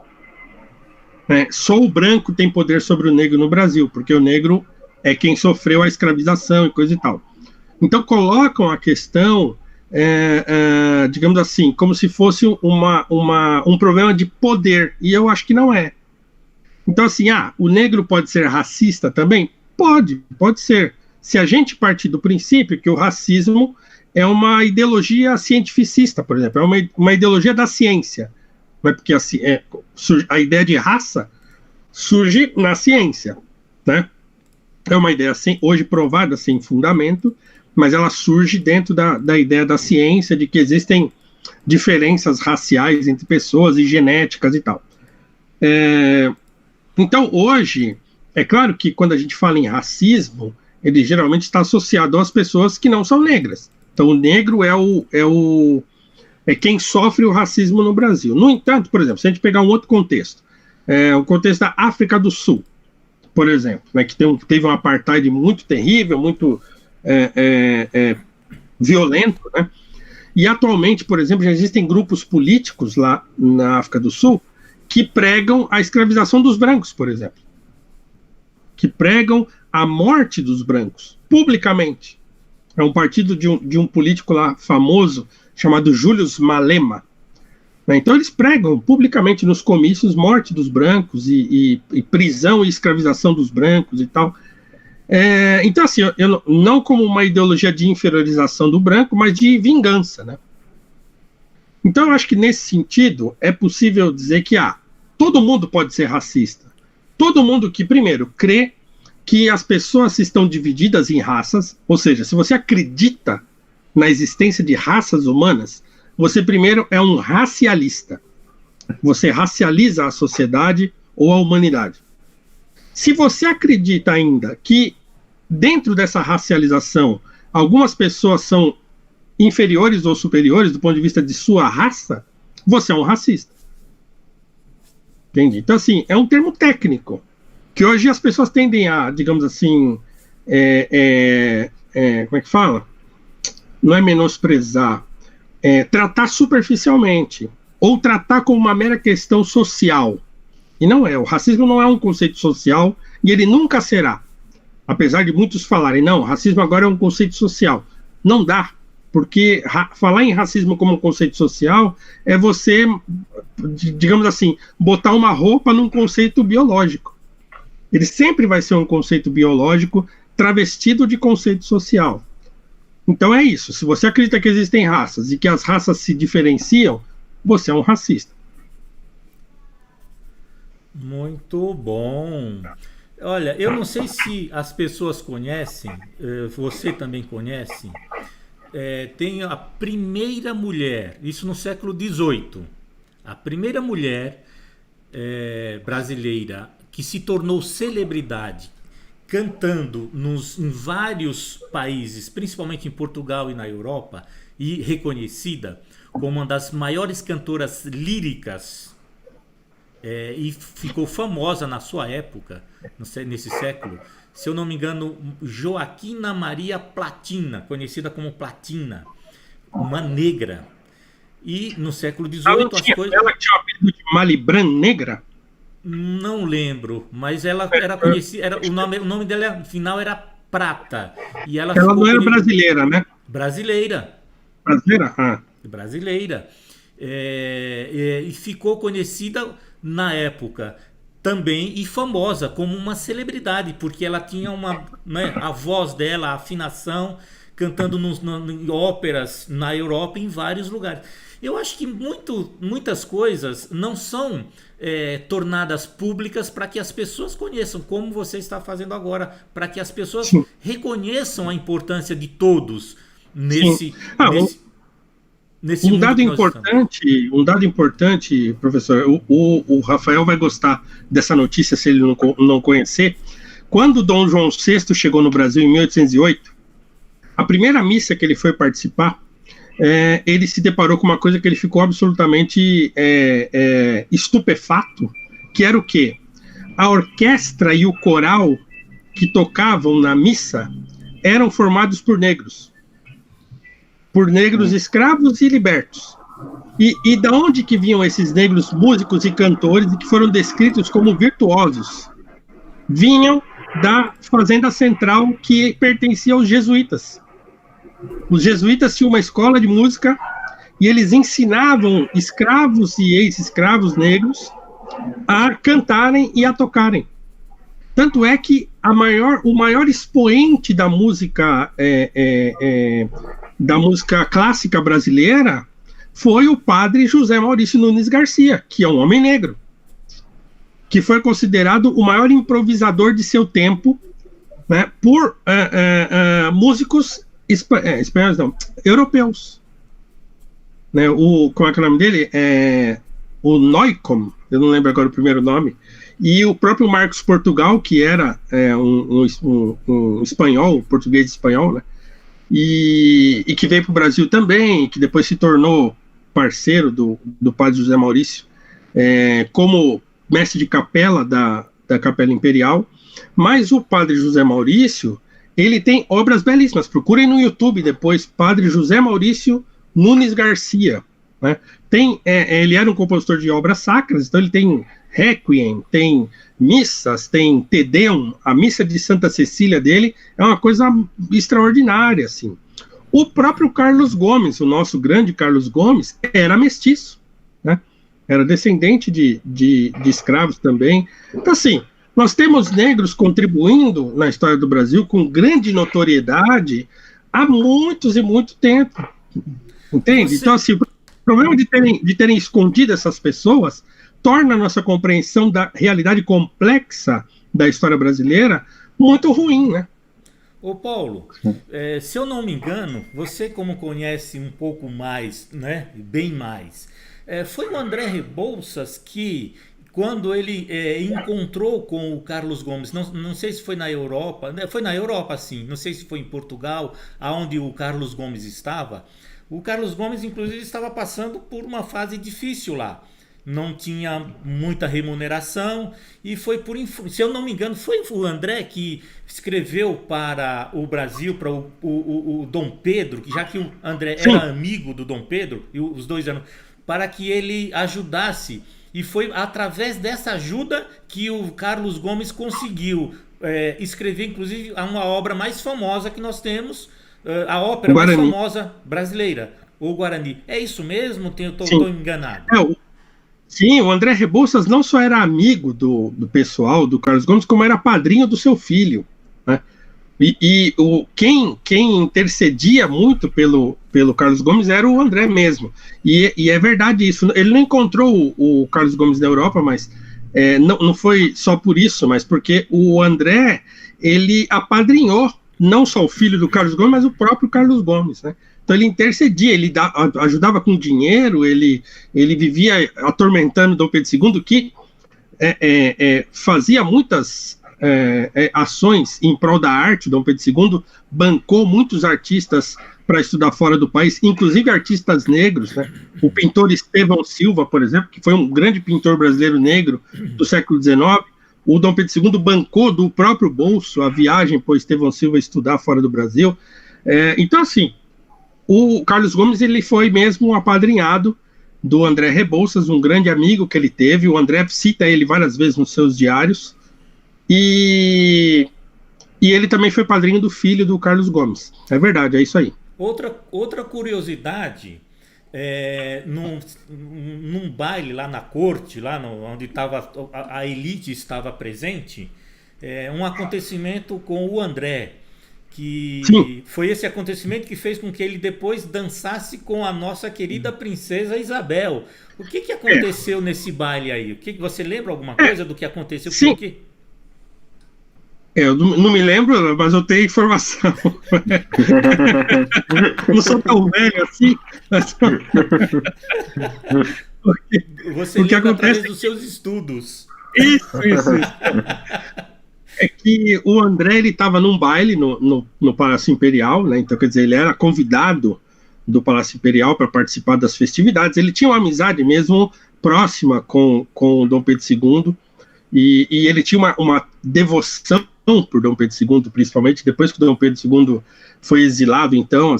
Só o branco tem poder sobre o negro no Brasil, porque o negro é quem sofreu a escravização e coisa e tal. Então colocam a questão, digamos assim, como se fosse um problema de poder, e eu acho que não é. Então assim, o negro pode ser racista também? Pode ser. Se a gente partir do princípio que o racismo é uma ideologia cientificista, por exemplo, é uma ideologia da ciência, não é? Porque a ideia de raça surge na ciência, né? É uma ideia hoje provada sem fundamento, mas ela surge dentro da ideia da ciência de que existem diferenças raciais entre pessoas e genéticas e tal. Então, hoje, é claro que quando a gente fala em racismo, ele geralmente está associado às pessoas que não são negras. Então, o negro é quem sofre o racismo no Brasil. No entanto, por exemplo, se a gente pegar um outro contexto, o contexto da África do Sul, por exemplo, né, que teve um apartheid muito terrível, muito violento, né? E atualmente, por exemplo, já existem grupos políticos lá na África do Sul que pregam a escravização dos brancos, por exemplo. Que pregam a morte dos brancos, publicamente. É um partido de um político lá famoso, chamado Julius Malema. Então eles pregam publicamente nos comícios morte dos brancos e prisão e escravização dos brancos e tal. Então, assim, eu não como uma ideologia de inferiorização do branco, mas de vingança, né? Então, eu acho que nesse sentido é possível dizer que todo mundo pode ser racista. Todo mundo que, primeiro, crê que as pessoas estão divididas em raças, ou seja, se você acredita na existência de raças humanas, você, primeiro, é um racialista. Você racializa a sociedade ou a humanidade. Se você acredita ainda que dentro dessa racialização algumas pessoas são inferiores ou superiores do ponto de vista de sua raça, você é um racista. Entendi? Então, assim, é um termo técnico que hoje as pessoas tendem a, digamos assim, como é que fala? Não é menosprezar, tratar superficialmente ou tratar como uma mera questão social. E não é. O racismo não é um conceito social e ele nunca será. Apesar de muitos falarem, não, racismo agora é um conceito social. Não dá, porque falar em racismo como um conceito social é você, digamos assim, botar uma roupa num conceito biológico. Ele sempre vai ser um conceito biológico travestido de conceito social. Então é isso. Se você acredita que existem raças e que as raças se diferenciam, você é um racista. Muito bom. Olha, eu não sei se as pessoas conhecem, você também conhece, tem a primeira mulher, isso no século XVIII, a primeira mulher brasileira que se tornou celebridade cantando em vários países, principalmente em Portugal e na Europa, e reconhecida como uma das maiores cantoras líricas, e ficou famosa na sua época, nesse século, se eu não me engano, Joaquina Maria Platina, conhecida como Platina, uma negra. E no século XVIII Ela tinha o apelido de Malibran Negra? Não lembro, mas ela era conhecida, o nome dela final era Prata. E ela não era brasileira, né? Brasileira. Brasileira? Brasileira. E ficou conhecida na época também e famosa como uma celebridade, porque ela tinha a voz dela, a afinação, cantando em óperas na Europa e em vários lugares. Eu acho que muitas coisas não são tornadas públicas para que as pessoas conheçam, como você está fazendo agora, para que as pessoas reconheçam a importância de todos nesse um dado importante, professor, o Rafael vai gostar dessa notícia se ele não conhecer. Quando Dom João VI chegou no Brasil em 1808, a primeira missa que ele foi participar, ele se deparou com uma coisa que ele ficou absolutamente estupefato, que era o quê? A orquestra e o coral que tocavam na missa eram formados por negros escravos e libertos. E da onde que vinham esses negros músicos e cantores e que foram descritos como virtuosos? Vinham da fazenda central que pertencia aos jesuítas. Os jesuítas tinham uma escola de música e eles ensinavam escravos e ex-escravos negros a cantarem e a tocarem. Tanto é que o maior expoente da música clássica brasileira foi o padre José Maurício Nunes Garcia, que é um homem negro, que foi considerado o maior improvisador de seu tempo, né, por músicos espanhóis, não, europeus. Né, como é que é o nome dele? O Neukomm, eu não lembro agora o primeiro nome, e o próprio Marcos Portugal, que era um espanhol, português espanhol, né, e que veio para o Brasil também, que depois se tornou parceiro do padre José Maurício, como mestre de capela da Capela Imperial, mas o padre José Maurício, ele tem obras belíssimas. Procurem no YouTube depois, Padre José Maurício Nunes Garcia, né? Ele era um compositor de obras sacras, então ele tem Requiem, tem missas, tem Te Deum, a missa de Santa Cecília dele é uma coisa extraordinária, assim. O próprio Carlos Gomes, o nosso grande Carlos Gomes, era mestiço, né? Era descendente de escravos também. Então, assim, nós temos negros contribuindo na história do Brasil com grande notoriedade há muitos e muito tempo. Entende? Então, assim, o problema de terem escondido essas pessoas torna a nossa compreensão da realidade complexa da história brasileira muito ruim, né? Ô Paulo, se eu não me engano, você como conhece um pouco mais, né, bem mais, foi o André Rebouças que, quando ele encontrou com o Carlos Gomes, não sei se foi na Europa, foi na Europa sim, não sei se foi em Portugal, aonde o Carlos Gomes estava. O Carlos Gomes, inclusive, estava passando por uma fase difícil lá. Não tinha muita remuneração e foi se eu não me engano, foi o André que escreveu para o Brasil, para o Dom Pedro, que já que o André era amigo do Dom Pedro, e os dois eram, para que ele ajudasse. E foi através dessa ajuda que o Carlos Gomes conseguiu escrever, inclusive, uma obra mais famosa que nós temos, a ópera mais famosa brasileira, o Guarani. É isso mesmo? Estou enganado? Sim, o André Rebouças não só era amigo do pessoal, do Carlos Gomes, como era padrinho do seu filho, né? Quem intercedia muito pelo Carlos Gomes era o André mesmo. E é verdade isso. Ele não encontrou o Carlos Gomes na Europa, mas não foi só por isso, mas porque o André, ele apadrinhou não só o filho do Carlos Gomes, mas o próprio Carlos Gomes, né? Então ele intercedia, ele ajudava com dinheiro, ele vivia atormentando Dom Pedro II, que fazia muitas ações em prol da arte. Dom Pedro II bancou muitos artistas para estudar fora do país, inclusive artistas negros, né? O pintor Estevão Silva, por exemplo, que foi um grande pintor brasileiro negro do século XIX, o Dom Pedro II bancou do próprio bolso a viagem para o Estevão Silva estudar fora do Brasil. Então, assim, o Carlos Gomes, ele foi mesmo um apadrinhado do André Rebouças, um grande amigo que ele teve. O André cita ele várias vezes nos seus diários. E ele também foi padrinho do filho do Carlos Gomes. É verdade, é isso aí. Outra curiosidade, num baile lá na corte, lá onde a elite estava presente, um acontecimento com o André, que Sim. Foi esse acontecimento que fez com que ele depois dançasse com a nossa querida princesa Isabel. O que aconteceu nesse baile aí? Você lembra alguma coisa do que aconteceu? Sim. Eu não me lembro, mas eu tenho informação. Não sou tão velho assim. Mas... Você lembra através dos seus estudos. Isso. É que o André, ele estava num baile no Palácio Imperial, né? Então, quer dizer, ele era convidado do Palácio Imperial para participar das festividades. Ele tinha uma amizade mesmo próxima com o Dom Pedro II, e ele tinha uma devoção por Dom Pedro II, principalmente depois que o Dom Pedro II foi exilado. Então,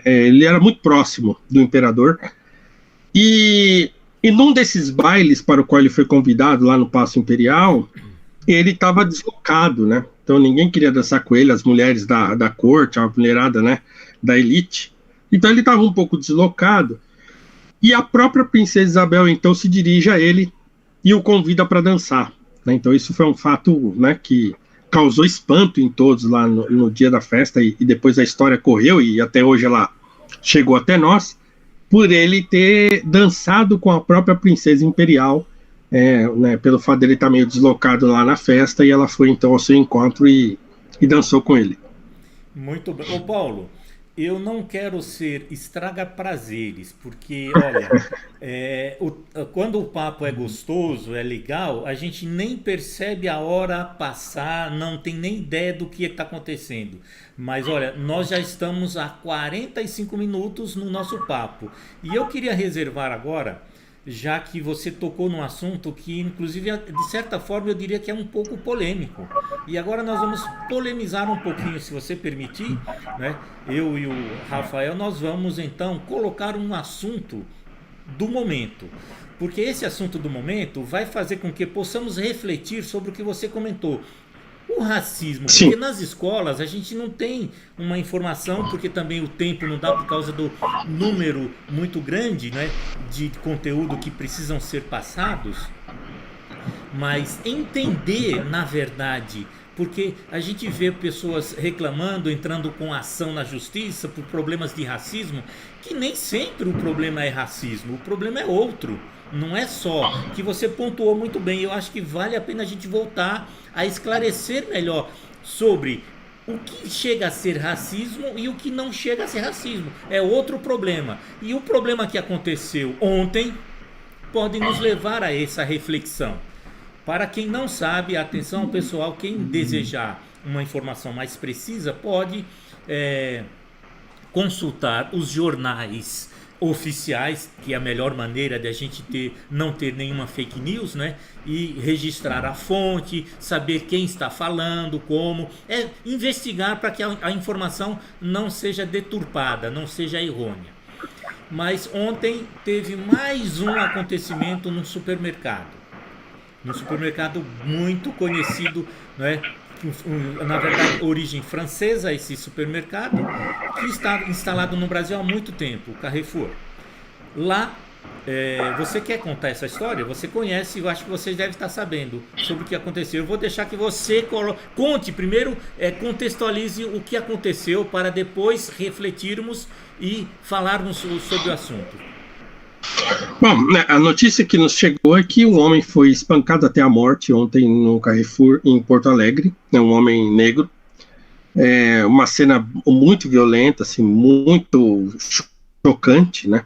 ele era muito próximo do imperador. E num desses bailes para o qual ele foi convidado lá no Palácio Imperial, ele estava deslocado, né? Então ninguém queria dançar com ele, as mulheres da corte, a mulherada, né, da elite. Então ele estava um pouco deslocado, e a própria princesa Isabel então se dirige a ele e o convida para dançar, né? Então isso foi um fato, né, que causou espanto em todos lá no dia da festa, e depois a história correu, e até hoje ela chegou até nós, por ele ter dançado com a própria princesa imperial, né, pelo fato dele estar meio deslocado lá na festa, e ela foi então ao seu encontro e dançou com ele. Muito bem. Ô Paulo, eu não quero ser estraga-prazeres, porque, olha, quando o papo é gostoso, é legal, a gente nem percebe a hora passar, não tem nem ideia do que está acontecendo. Mas, olha, nós já estamos há 45 minutos no nosso papo. E eu queria reservar agora já que você tocou num assunto que, inclusive, de certa forma, eu diria que é um pouco polêmico. E agora nós vamos polemizar um pouquinho, se você permitir, né? Eu e o Rafael, nós vamos então colocar um assunto do momento. Porque esse assunto do momento vai fazer com que possamos refletir sobre o que você comentou. O racismo, Sim. porque nas escolas a gente não tem uma informação, porque também o tempo não dá por causa do número muito grande, né, de conteúdo que precisam ser passados, mas entender, na verdade, porque a gente vê pessoas reclamando, entrando com ação na justiça por problemas de racismo, que nem sempre o problema é racismo, o problema é outro. Não é só, que você pontuou muito bem. Eu acho que vale a pena a gente voltar a esclarecer melhor sobre o que chega a ser racismo e o que não chega a ser racismo. É outro problema. E o problema que aconteceu ontem pode nos levar a essa reflexão. Para quem não sabe, atenção pessoal, quem desejar uma informação mais precisa pode consultar os jornais oficiais, que é a melhor maneira de a gente não ter nenhuma fake news, né? E registrar a fonte, saber quem está falando, como, investigar para que a informação não seja deturpada, não seja errônea. Mas ontem teve mais um acontecimento num supermercado muito conhecido, né? Na verdade, origem francesa, esse supermercado, que está instalado no Brasil há muito tempo, o Carrefour. Lá, você quer contar essa história? Você conhece, eu acho que você deve estar sabendo sobre o que aconteceu. Eu vou deixar que você conte primeiro, contextualize o que aconteceu, para depois refletirmos e falarmos sobre o assunto. Bom, a notícia que nos chegou é que um homem foi espancado até a morte ontem no Carrefour em Porto Alegre, um homem negro. Uma cena muito violenta, assim, muito chocante, né?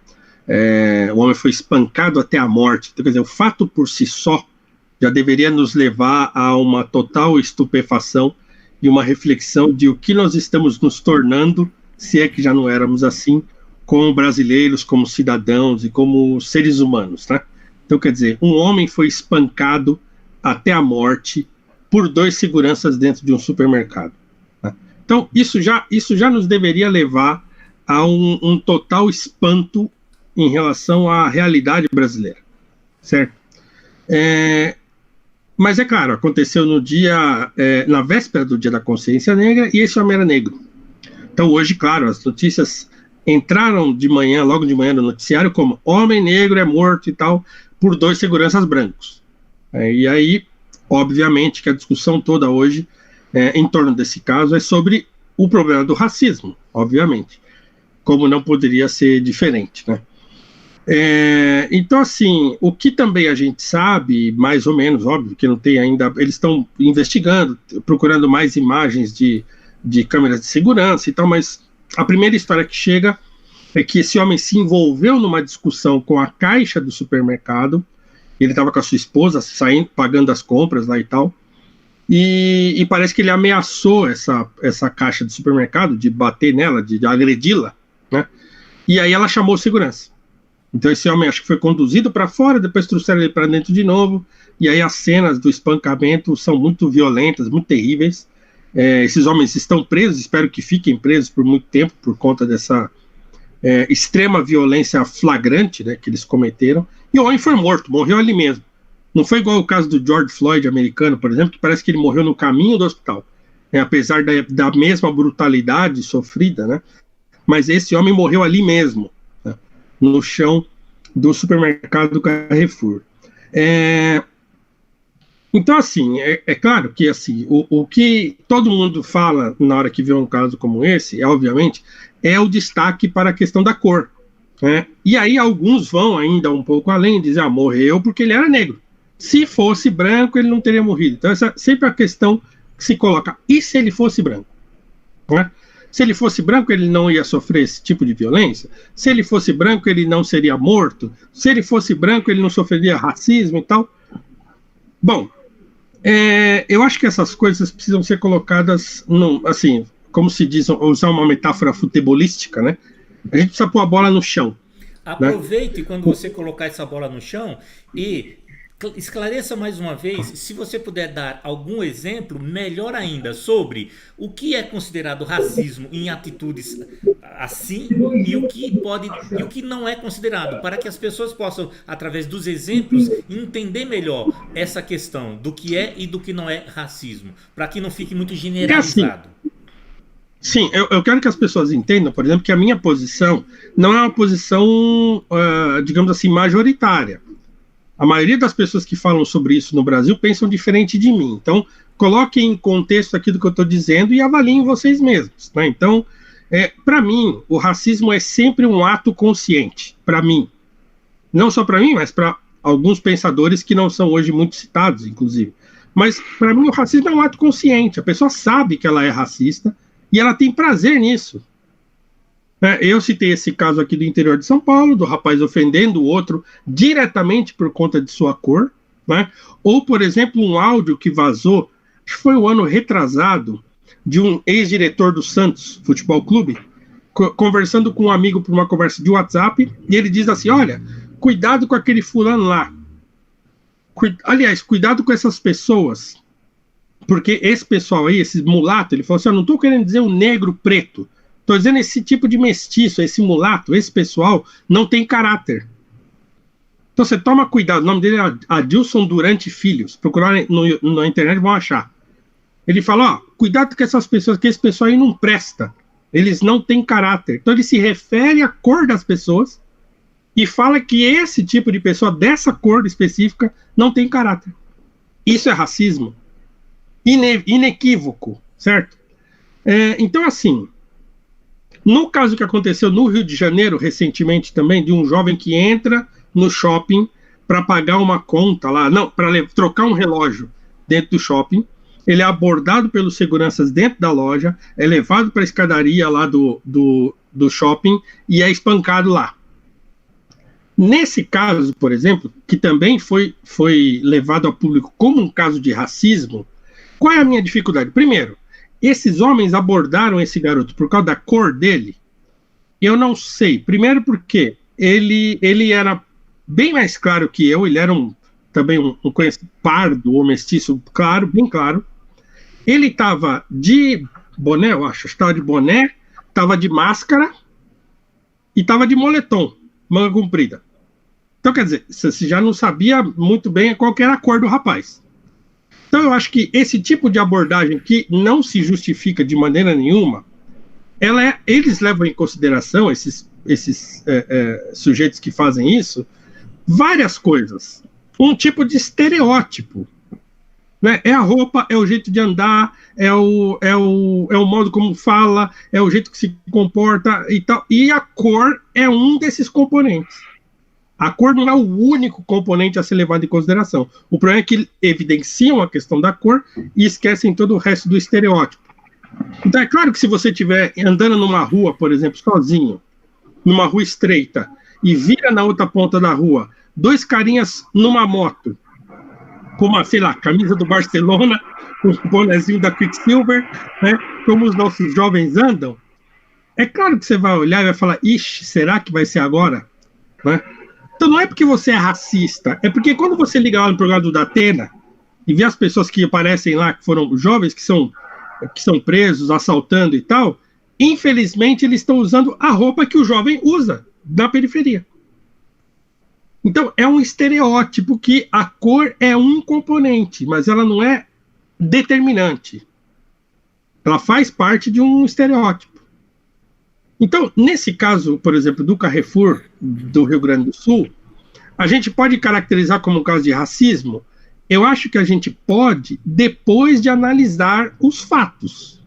O homem foi espancado até a morte. Então, quer dizer, o fato por si só já deveria nos levar a uma total estupefação e uma reflexão de o que nós estamos nos tornando, se é que já não éramos assim, como brasileiros, como cidadãos e como seres humanos, né? Então, quer dizer, um homem foi espancado até a morte por 2 seguranças dentro de um supermercado, né? Então, isso já nos deveria levar a um total espanto em relação à realidade brasileira, certo? Mas é claro, aconteceu no dia, na véspera do Dia da Consciência Negra, e esse homem era negro. Então, hoje, claro, as notícias entraram de manhã, logo de manhã no noticiário, como homem negro é morto e tal, por 2 seguranças brancos. E aí, obviamente, que a discussão toda hoje em torno desse caso é sobre o problema do racismo, obviamente, como não poderia ser diferente, né? Então, assim, o que também a gente sabe, mais ou menos, óbvio que não tem ainda, eles estão investigando, procurando mais imagens de câmeras de segurança e tal, mas a primeira história que chega é que esse homem se envolveu numa discussão com a caixa do supermercado. Ele estava com a sua esposa, saindo, pagando as compras lá e tal, e parece que ele ameaçou essa caixa do supermercado, de bater nela, de agredi-la, né? E aí ela chamou segurança. Então esse homem acho que foi conduzido para fora, depois trouxeram ele para dentro de novo, e aí as cenas do espancamento são muito violentas, muito terríveis. Esses homens estão presos, espero que fiquem presos por muito tempo, por conta dessa extrema violência flagrante, né, que eles cometeram. E o homem foi morto, morreu ali mesmo. Não foi igual o caso do George Floyd americano, por exemplo, que parece que ele morreu no caminho do hospital, apesar da mesma brutalidade sofrida, né? Mas esse homem morreu ali mesmo, né, no chão do supermercado do Carrefour. Então, assim, é claro que assim, o que todo mundo fala na hora que vê um caso como esse, obviamente, é o destaque para a questão da cor, né? E aí alguns vão ainda um pouco além e dizem, morreu porque ele era negro. Se fosse branco, ele não teria morrido. Então, essa é sempre a questão que se coloca. E se ele fosse branco? Né? Se ele fosse branco, ele não ia sofrer esse tipo de violência? Se ele fosse branco, ele não seria morto? Se ele fosse branco, ele não sofreria racismo e tal? Bom, eu acho que essas coisas precisam ser colocadas, assim, como se diz, usar uma metáfora futebolística, né? A gente precisa pôr a bola no chão. Aproveite quando você colocar essa bola no chão e esclareça mais uma vez, se você puder dar algum exemplo, melhor ainda, sobre o que é considerado racismo em atitudes assim e o que não é considerado, para que as pessoas possam, através dos exemplos, entender melhor essa questão do que é e do que não é racismo, para que não fique muito generalizado. Sim, eu quero que as pessoas entendam, por exemplo, que a minha posição não é uma posição, digamos assim, majoritária. A maioria das pessoas que falam sobre isso no Brasil pensam diferente de mim. Então, coloquem em contexto aquilo que eu estou dizendo e avaliem vocês mesmos. Né? Então, para mim, o racismo é sempre um ato consciente. Para mim. Não só para mim, mas para alguns pensadores que não são hoje muito citados, inclusive. Mas, para mim, o racismo é um ato consciente. A pessoa sabe que ela é racista e ela tem prazer nisso. Eu citei esse caso aqui do interior de São Paulo, do rapaz ofendendo o outro diretamente por conta de sua cor, né? Ou, por exemplo, um áudio que vazou, acho que foi o ano retrasado, de um ex-diretor do Santos Futebol Clube, conversando com um amigo por uma conversa de WhatsApp, e ele diz assim, olha, cuidado com aquele fulano lá. Aliás, cuidado com essas pessoas, porque esse pessoal aí, esse mulato, ele falou assim, eu não estou querendo dizer o negro preto, estou dizendo esse tipo de mestiço, esse mulato, esse pessoal não tem caráter. Então você toma cuidado, o nome dele é Adilson Durante Filho, se procurarem na internet vão achar. Ele fala, cuidado com essas pessoas, que esse pessoal aí não presta, eles não têm caráter. Então ele se refere à cor das pessoas e fala que esse tipo de pessoa, dessa cor específica, não tem caráter. Isso é racismo. Inequívoco, certo? Então assim, no caso que aconteceu no Rio de Janeiro, recentemente também, de um jovem que entra no shopping para pagar uma conta lá, não, para trocar um relógio dentro do shopping, ele é abordado pelos seguranças dentro da loja, é levado para a escadaria lá do shopping e é espancado lá. Nesse caso, por exemplo, que também foi levado ao público como um caso de racismo, qual é a minha dificuldade? Primeiro, esses homens abordaram esse garoto por causa da cor dele? Eu não sei. Primeiro porque ele era bem mais claro que eu, ele era também um pardo ou mestiço, claro, bem claro. Ele estava de boné, eu acho, estava de boné, estava de máscara e estava de moletom, manga comprida. Então, quer dizer, você já não sabia muito bem qual que era a cor do rapaz. Então, eu acho que esse tipo de abordagem que não se justifica de maneira nenhuma, eles levam em consideração, esses sujeitos que fazem isso, várias coisas. Um tipo de estereótipo. Né? É a roupa, é o jeito de andar, é o modo como fala, é o jeito que se comporta e tal. E a cor é um desses componentes. A cor não é o único componente a ser levado em consideração. O problema é que evidenciam a questão da cor e esquecem todo o resto do estereótipo. Então é claro que se você estiver andando numa rua, por exemplo, sozinho, numa rua estreita, e vira na outra ponta da rua, dois carinhas numa moto, com uma, sei lá, camisa do Barcelona, com o bonezinho da Quicksilver, né, como os nossos jovens andam, é claro que você vai olhar e vai falar, ixi, será que vai ser agora? Né? Então não é porque você é racista, é porque quando você liga lá no programa do Datena e vê as pessoas que aparecem lá, que foram jovens que são presos, assaltando e tal, infelizmente eles estão usando a roupa que o jovem usa na periferia. Então é um estereótipo que a cor é um componente, mas ela não é determinante. Ela faz parte de um estereótipo. Então, nesse caso, por exemplo, do Carrefour do Rio Grande do Sul, a gente pode caracterizar como um caso de racismo? Eu acho que a gente pode, depois de analisar os fatos.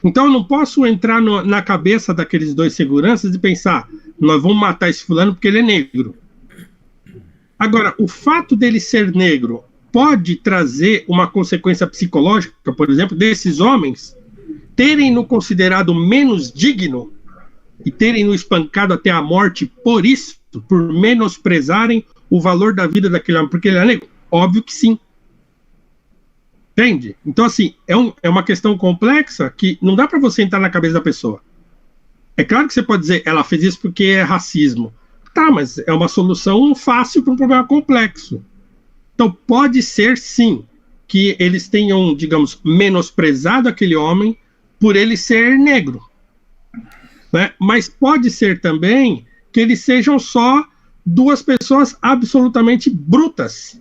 Então, eu não posso entrar na cabeça daqueles dois seguranças e pensar, nós vamos matar esse fulano porque ele é negro. Agora, o fato dele ser negro pode trazer uma consequência psicológica, por exemplo, desses homens terem no considerado menos digno e terem no espancado até a morte por isso, por menosprezarem o valor da vida daquele homem, porque ele é negro? Óbvio que sim. Entende? Então, assim, é uma questão complexa que não dá para você entrar na cabeça da pessoa. É claro que você pode dizer, ela fez isso porque é racismo. Tá, mas é uma solução fácil para um problema complexo. Então, pode ser, sim, que eles tenham, digamos, menosprezado aquele homem por ele ser negro. Né? Mas pode ser também que eles sejam só duas pessoas absolutamente brutas.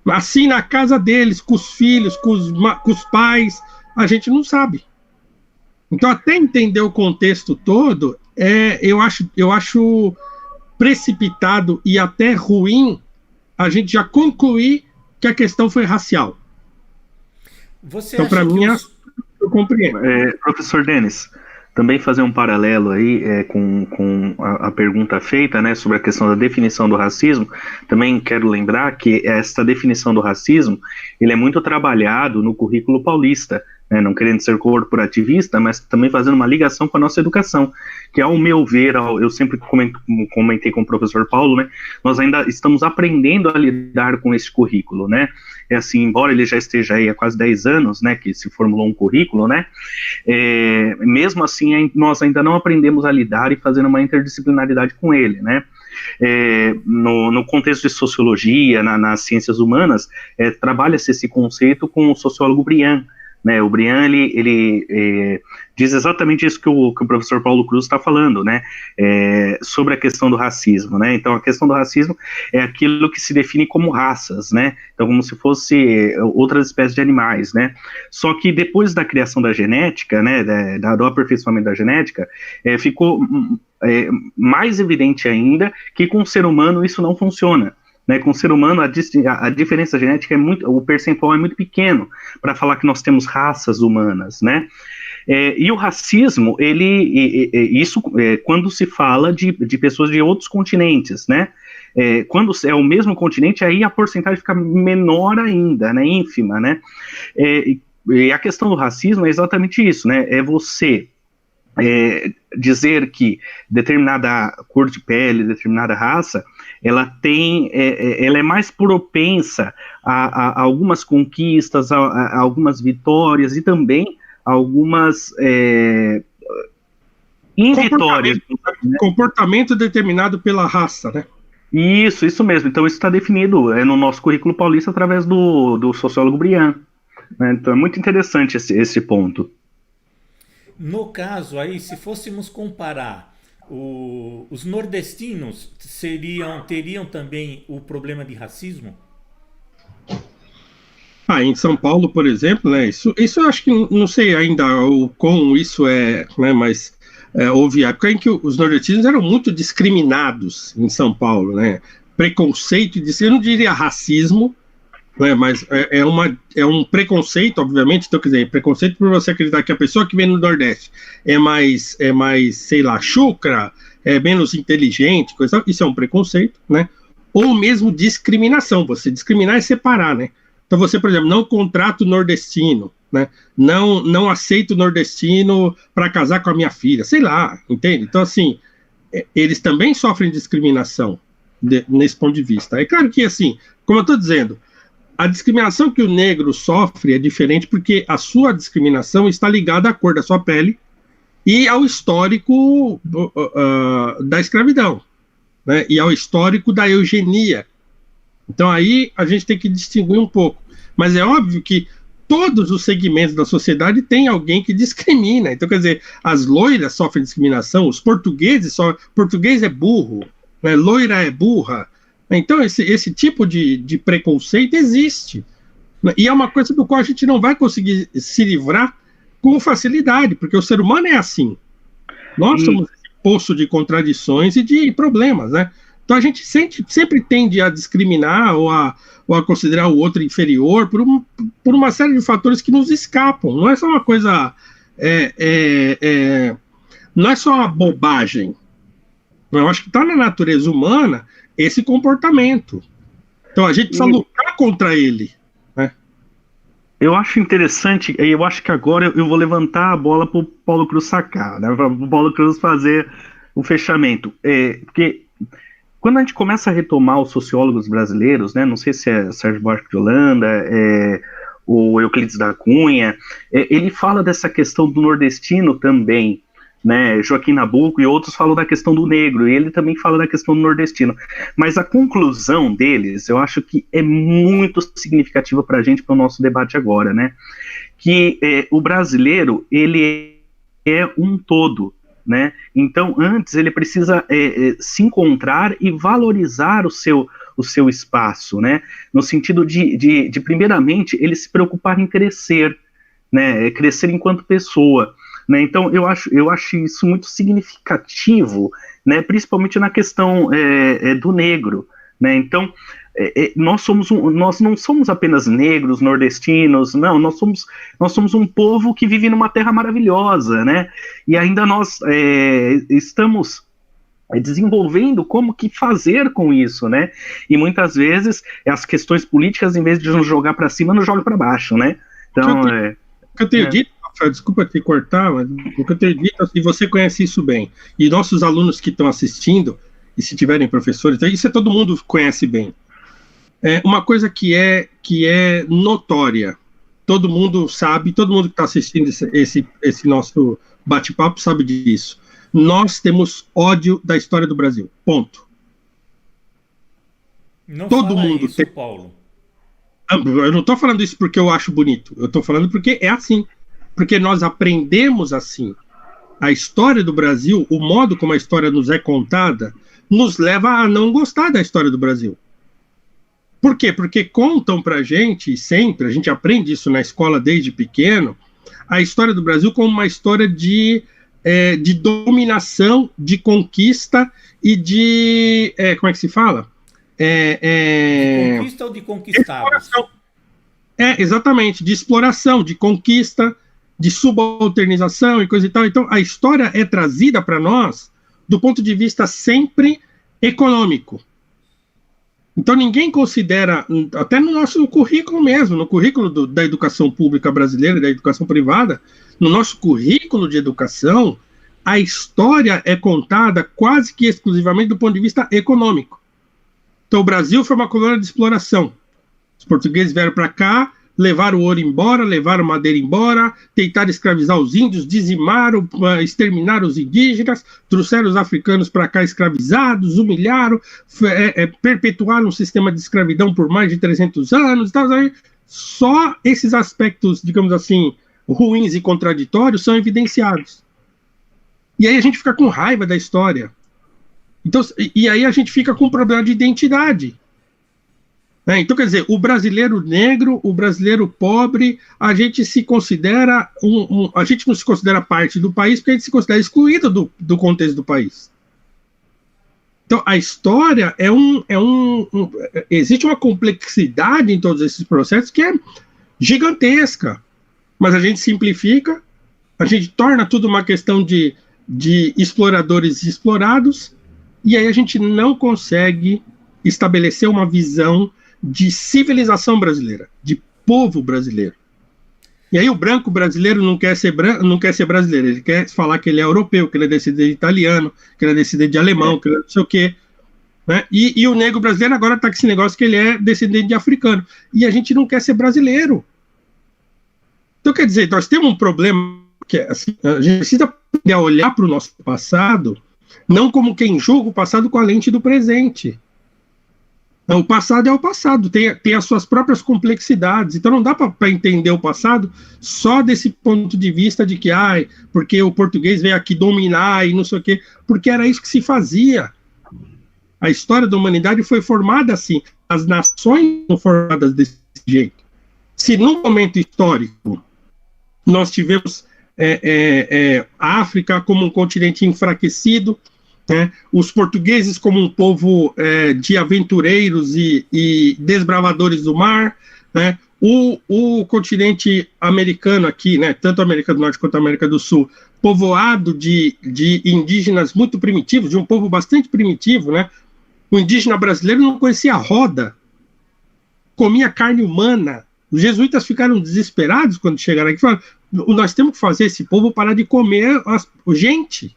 Assim, na casa deles, com os filhos, com os pais, a gente não sabe. Então, até entender o contexto todo, eu acho precipitado e até ruim a gente já concluir que a questão foi racial. Então, para mim, eu compreendo. Professor Denis, também fazer um paralelo aí com a pergunta feita, né, sobre a questão da definição do racismo. Também quero lembrar que essa definição do racismo, ele é muito trabalhado no currículo paulista, né, não querendo ser corporativista, mas também fazendo uma ligação com a nossa educação, que ao meu ver, eu sempre comentei com o professor Paulo, né, nós ainda estamos aprendendo a lidar com esse currículo, né, assim, embora ele já esteja aí há quase 10 anos, né, que se formulou um currículo, né, mesmo assim, nós ainda não aprendemos a lidar e fazer uma interdisciplinaridade com ele, né. No contexto de sociologia, nas ciências humanas, trabalha-se esse conceito com o sociólogo Briand, né? O Briand, ele diz exatamente isso que o professor Paulo Cruz está falando, né? Sobre a questão do racismo, né? Então, a questão do racismo é aquilo que se define como raças, né? Então, como se fosse outras espécies de animais, né? Só que depois da criação da genética, né? Do aperfeiçoamento da genética, ficou mais evidente ainda que com o ser humano isso não funciona. Né, com o ser humano, a diferença genética o percentual é muito pequeno para falar que nós temos raças humanas, né? E o racismo, quando se fala de pessoas de outros continentes, né? Quando é o mesmo continente, aí a porcentagem fica menor ainda, né? Ínfima, né? E a questão do racismo é exatamente isso, né? É você dizer que determinada cor de pele, determinada raça, ela é mais propensa a algumas conquistas, a algumas vitórias e também algumas invitórias. Comportamento determinado pela raça, né? Isso mesmo. Então isso está definido no nosso currículo paulista através do sociólogo Briand. Né? Então é muito interessante esse ponto. No caso aí, se fôssemos comparar, os nordestinos teriam também o problema de racismo? Em São Paulo, por exemplo, né, isso eu acho que, não sei ainda como isso né, mas houve época em que os nordestinos eram muito discriminados em São Paulo, né, preconceito, eu não diria racismo, né, mas é um preconceito, obviamente. Então, quer dizer, preconceito por você acreditar que a pessoa que vem no Nordeste é mais, sei lá, chucra, é menos inteligente, coisa, isso é um preconceito, né? Ou mesmo discriminação. Você discriminar é separar, né? Então você, por exemplo, não contrata o nordestino, né? Não aceito o nordestino para casar com a minha filha, sei lá, entende? Então, assim, eles também sofrem discriminação nesse ponto de vista. É claro que, assim, como eu estou dizendo, a discriminação que o negro sofre é diferente porque a sua discriminação está ligada à cor da sua pele e ao histórico da escravidão, né? E ao histórico da eugenia. Então aí a gente tem que distinguir um pouco. Mas é óbvio que todos os segmentos da sociedade tem alguém que discrimina. Então, quer dizer, as loiras sofrem discriminação, os portugueses português é burro, né? Loira é burra. Então, esse tipo de preconceito existe. E é uma coisa do qual a gente não vai conseguir se livrar com facilidade, porque o ser humano é assim. Nós somos esse poço de contradições e de problemas, né? Então, a gente sempre tende a discriminar ou a considerar o outro inferior por uma série de fatores que nos escapam. Não é só uma coisa... não é só uma bobagem. Eu acho que está na natureza humana esse comportamento. Então a gente precisa lutar contra ele, né? Eu acho interessante, e eu acho que agora eu vou levantar a bola para o Paulo Cruz sacar, né? Para o Paulo Cruz fazer o fechamento. Porque quando a gente começa a retomar os sociólogos brasileiros, né? Não sei se é Sérgio Buarque de Holanda, o Euclides da Cunha, ele fala dessa questão do nordestino também, né, Joaquim Nabuco e outros falam da questão do negro, e ele também fala da questão do nordestino. Mas a conclusão deles, eu acho que é muito significativa para a gente, para o nosso debate agora, né? Que o brasileiro, ele é um todo, né? Então, antes, ele precisa se encontrar e valorizar o seu espaço, né? No sentido de primeiramente, ele se preocupar em crescer, né? Crescer enquanto pessoa. Né, então eu acho isso muito significativo, né, principalmente na questão do negro, né, então nós não somos apenas negros, nordestinos, não, nós somos um povo que vive numa terra maravilhosa, né, e ainda nós estamos desenvolvendo como que fazer com isso, né, e muitas vezes as questões políticas, em vez de nos jogar para cima, nos jogam para baixo, né, então o que eu tenho dito, Rafael, desculpa te cortar, mas o que eu tenho dito, e você conhece isso bem, e nossos alunos que estão assistindo, e se tiverem professores, isso todo mundo conhece bem. Uma coisa que é notória, todo mundo sabe, todo mundo que está assistindo esse nosso bate-papo sabe disso. Nós temos ódio da história do Brasil, ponto. Não todo fala mundo isso, tem... Paulo. Eu não estou falando isso porque eu acho bonito, eu estou falando porque é assim. Porque nós aprendemos assim. A história do Brasil, o modo como a história nos é contada, nos leva a não gostar da história do Brasil. Por quê? Porque contam pra gente, sempre, a gente aprende isso na escola desde pequeno, a história do Brasil como uma história de dominação, de conquista e de... como é que se fala? De conquista ou de conquistados? Exatamente, de exploração, de conquista, de subalternização e coisa e tal. Então, a história é trazida para nós do ponto de vista sempre econômico. Então, ninguém considera, até no nosso currículo mesmo, no currículo da educação pública brasileira e da educação privada, no nosso currículo de educação, a história é contada quase que exclusivamente do ponto de vista econômico. Então, o Brasil foi uma colônia de exploração. Os portugueses vieram para cá, levaram o ouro embora, levaram madeira embora, tentaram escravizar os índios, dizimaram, exterminaram os indígenas, trouxeram os africanos para cá escravizados, humilharam, perpetuaram um sistema de escravidão por mais de 300 anos. Tal, só esses aspectos, digamos assim, ruins e contraditórios são evidenciados. E aí a gente fica com raiva da história. Então, e aí a gente fica com um problema de identidade. Então, quer dizer, o brasileiro negro, o brasileiro pobre, a gente se considera a gente não se considera parte do país porque a gente se considera excluído do contexto do país. Então, a história existe uma complexidade em todos esses processos que é gigantesca, mas a gente simplifica, a gente torna tudo uma questão de exploradores e explorados, e aí a gente não consegue estabelecer uma visão de civilização brasileira, de povo brasileiro. E aí o branco brasileiro não quer ser brasileiro, ele quer falar que ele é europeu, que ele é descendente de italiano, que ele é descendente de alemão, que ele é não sei o quê. Né? E o negro brasileiro agora está com esse negócio que ele é descendente de africano. E a gente não quer ser brasileiro. Então, quer dizer, nós temos um problema que assim, a gente precisa aprender a olhar para o nosso passado, não como quem julga o passado com a lente do presente. O passado é o passado, tem as suas próprias complexidades, então não dá para entender o passado só desse ponto de vista de que, porque o português veio aqui dominar e não sei o quê, porque era isso que se fazia. A história da humanidade foi formada assim, as nações foram formadas desse jeito. Se num momento histórico nós tivemos a África como um continente enfraquecido, os portugueses como um povo de aventureiros e desbravadores do mar, o continente americano aqui, tanto a América do Norte quanto a América do Sul, povoado de indígenas muito primitivos, de um povo bastante primitivo, O indígena brasileiro não conhecia a roda, comia carne humana. Os jesuítas ficaram desesperados quando chegaram aqui, falaram, nós temos que fazer esse povo parar de comer gente.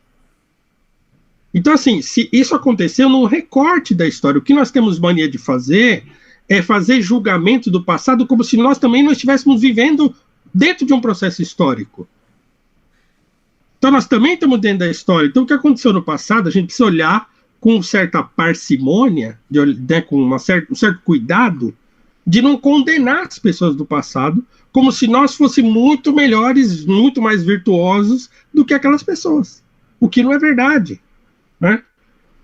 Então, assim, se isso aconteceu num recorte da história, o que nós temos mania de fazer é fazer julgamento do passado como se nós também não estivéssemos vivendo dentro de um processo histórico. Então nós também estamos dentro da história. Então o que aconteceu no passado, a gente precisa olhar com certa parcimônia, né, com um certo cuidado, de não condenar as pessoas do passado como se nós fôssemos muito melhores, muito mais virtuosos do que aquelas pessoas. O que não é verdade, né?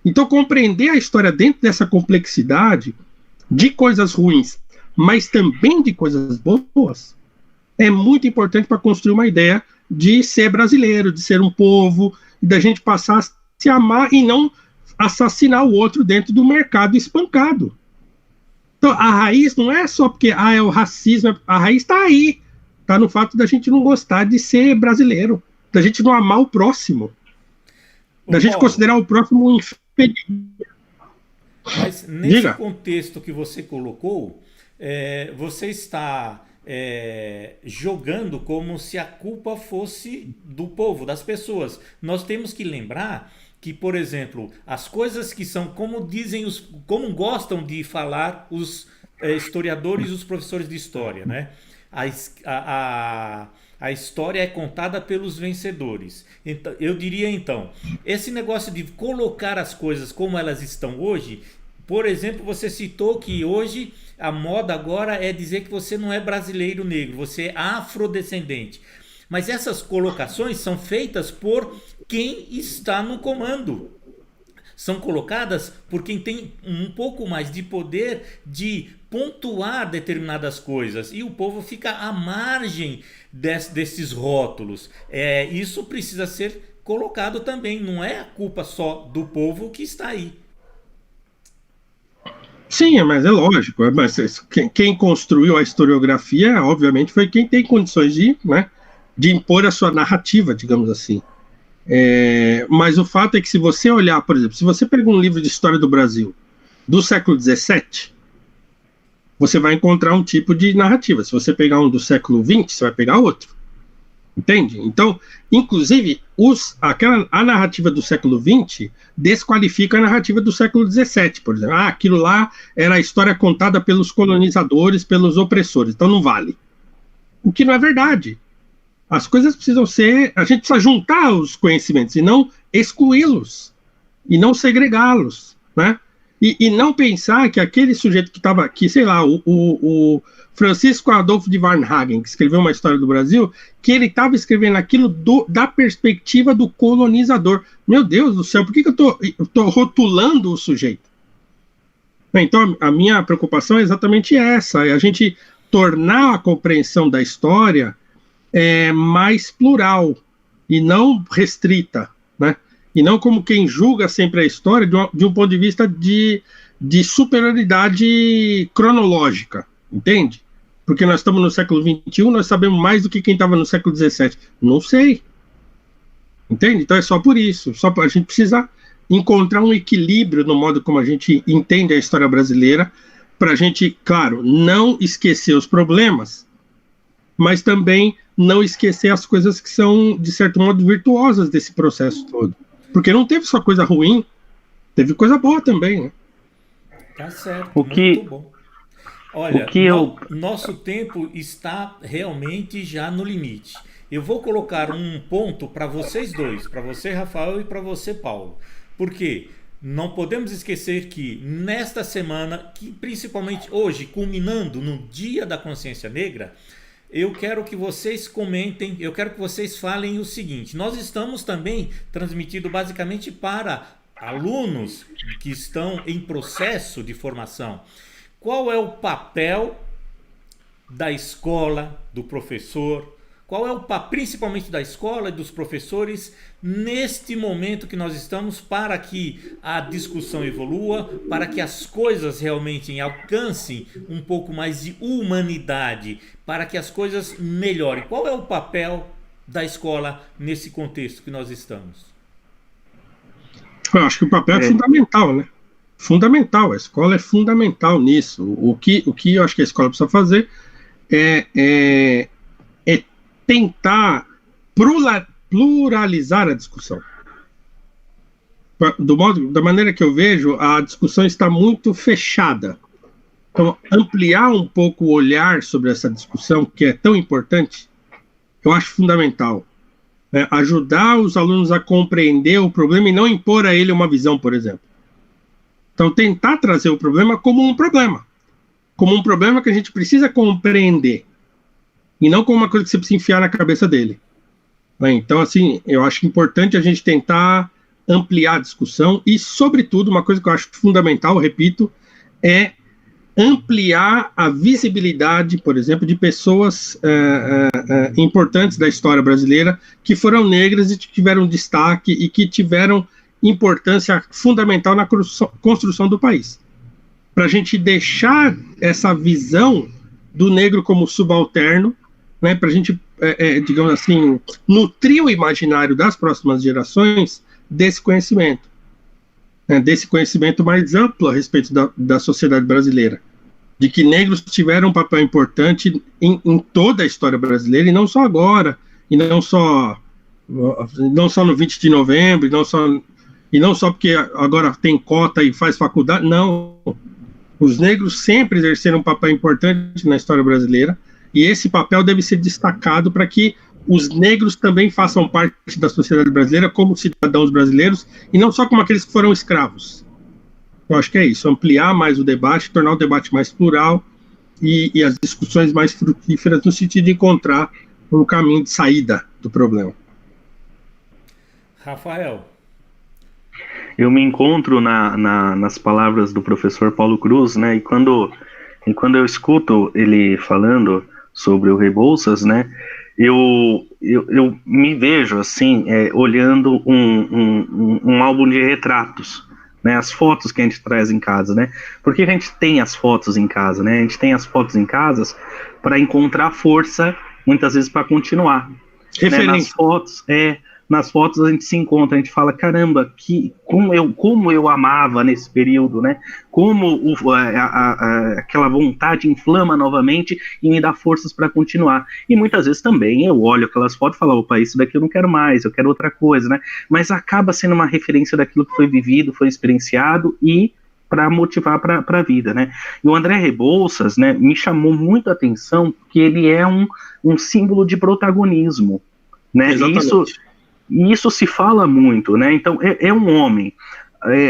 Então compreender a história dentro dessa complexidade de coisas ruins, mas também de coisas boas, é muito importante para construir uma ideia de ser brasileiro, de ser um povo, da gente passar a se amar e não assassinar o outro dentro do mercado espancado. Então, a raiz não é só porque é o racismo, a raiz está aí, está no fato da gente não gostar de ser brasileiro, da gente não amar o próximo, da gente considerar o próximo um inferior. Mas nesse contexto que você colocou, você está jogando como se a culpa fosse do povo, das pessoas. Nós temos que lembrar que, por exemplo, as coisas que são, como dizem como gostam de falar os historiadores e os professores de história, né? A história é contada pelos vencedores. Então, eu diria então, esse negócio de colocar as coisas como elas estão hoje, por exemplo, você citou que hoje a moda agora é dizer que você não é brasileiro negro, você é afrodescendente. Mas essas colocações são feitas por quem está no comando. São colocadas por quem tem um pouco mais de poder de pontuar determinadas coisas. E o povo fica à margem desses rótulos. Isso precisa ser colocado também. Não é a culpa só do povo que está aí. Sim, mas é lógico. Mas quem construiu a historiografia, obviamente, foi quem tem condições de impor a sua narrativa, digamos assim. Mas o fato é que se você olhar, por exemplo, se você pega um livro de história do Brasil do século XVII, você vai encontrar um tipo de narrativa. Se você pegar um do século XX, você vai pegar outro. Entende? Então, inclusive, a narrativa do século XX desqualifica a narrativa do século XVII, por exemplo. Aquilo lá era a história contada pelos colonizadores, pelos opressores, então não vale. O que não é verdade. As coisas precisam ser... A gente precisa juntar os conhecimentos e não excluí-los, e não segregá-los, né? E não pensar que aquele sujeito que estava aqui, sei lá, o Francisco Adolfo de Varnhagen, que escreveu uma história do Brasil, que ele estava escrevendo aquilo da perspectiva do colonizador. Meu Deus do céu, por que eu estou rotulando o sujeito? Então, a minha preocupação é exatamente essa, é a gente tornar a compreensão da história mais plural e não restrita, né? E não como quem julga sempre a história de um ponto de vista de superioridade cronológica, entende? Porque nós estamos no século XXI, nós sabemos mais do que quem estava no século XVII. Não sei. Entende? Então é só por isso. A gente precisa encontrar um equilíbrio no modo como a gente entende a história brasileira, para a gente, claro, não esquecer os problemas, mas também não esquecer as coisas que são, de certo modo, virtuosas desse processo todo. Porque não teve só coisa ruim, teve coisa boa também, né? Tá certo, muito bom. Olha, nosso tempo está realmente já no limite. Eu vou colocar um ponto para vocês dois, para você, Rafael, e para você, Paulo. Porque não podemos esquecer que nesta semana, que principalmente hoje, culminando no Dia da Consciência Negra, eu quero que vocês comentem, eu quero que vocês falem o seguinte: nós estamos também transmitindo basicamente para alunos que estão em processo de formação. Qual é o papel da escola, do professor? Qual é o papel, principalmente da escola e dos professores, neste momento que nós estamos, para que a discussão evolua, para que as coisas realmente alcancem um pouco mais de humanidade, para que as coisas melhorem? Qual é o papel da escola nesse contexto que nós estamos? Eu acho que o papel é fundamental, né? Fundamental, a escola é fundamental nisso. O que eu acho que a escola precisa fazer é tentar pluralizar a discussão. Da maneira que eu vejo, a discussão está muito fechada. Então, ampliar um pouco o olhar sobre essa discussão, que é tão importante, eu acho fundamental. ajudar os alunos a compreender o problema e não impor a ele uma visão, por exemplo. Então, tentar trazer o problema como um problema que a gente precisa compreender, e não como uma coisa que você precisa enfiar na cabeça dele. Então, assim, eu acho importante a gente tentar ampliar a discussão e, sobretudo, uma coisa que eu acho fundamental, repito, é ampliar a visibilidade, por exemplo, de pessoas importantes da história brasileira que foram negras e que tiveram destaque e que tiveram importância fundamental na construção do país. Para a gente deixar essa visão do negro como subalterno, né, para a gente, digamos assim, nutrir o imaginário das próximas gerações desse conhecimento mais amplo a respeito da sociedade brasileira, de que negros tiveram um papel importante em toda a história brasileira, e não só agora, e não só no 20 de novembro, e não só porque agora tem cota e faz faculdade, não. Os negros sempre exerceram um papel importante na história brasileira, e esse papel deve ser destacado para que os negros também façam parte da sociedade brasileira como cidadãos brasileiros, e não só como aqueles que foram escravos. Eu acho que é isso, ampliar mais o debate, tornar o debate mais plural e as discussões mais frutíferas no sentido de encontrar um caminho de saída do problema. Rafael. Eu me encontro nas palavras do professor Paulo Cruz, né, e quando eu escuto ele falando sobre o Rebouças, né, eu me vejo assim, olhando um álbum de retratos, né, as fotos que a gente traz em casa, né? Por que a gente tem as fotos em casa, né? A gente tem as fotos em casa para encontrar força, muitas vezes para continuar. Referência. Né? Nas fotos a gente se encontra, a gente fala, caramba, como eu amava nesse período, né? Como aquela vontade inflama novamente e me dá forças para continuar. E muitas vezes também eu olho aquelas fotos e falo, opa, isso daqui eu não quero mais, eu quero outra coisa, né? Mas acaba sendo uma referência daquilo que foi vivido, foi experienciado e para motivar para a vida, né? E o André Rebouças, né, me chamou muito a atenção porque ele é um símbolo de protagonismo, né? Exatamente. E isso se fala muito, né? Então, é um homem.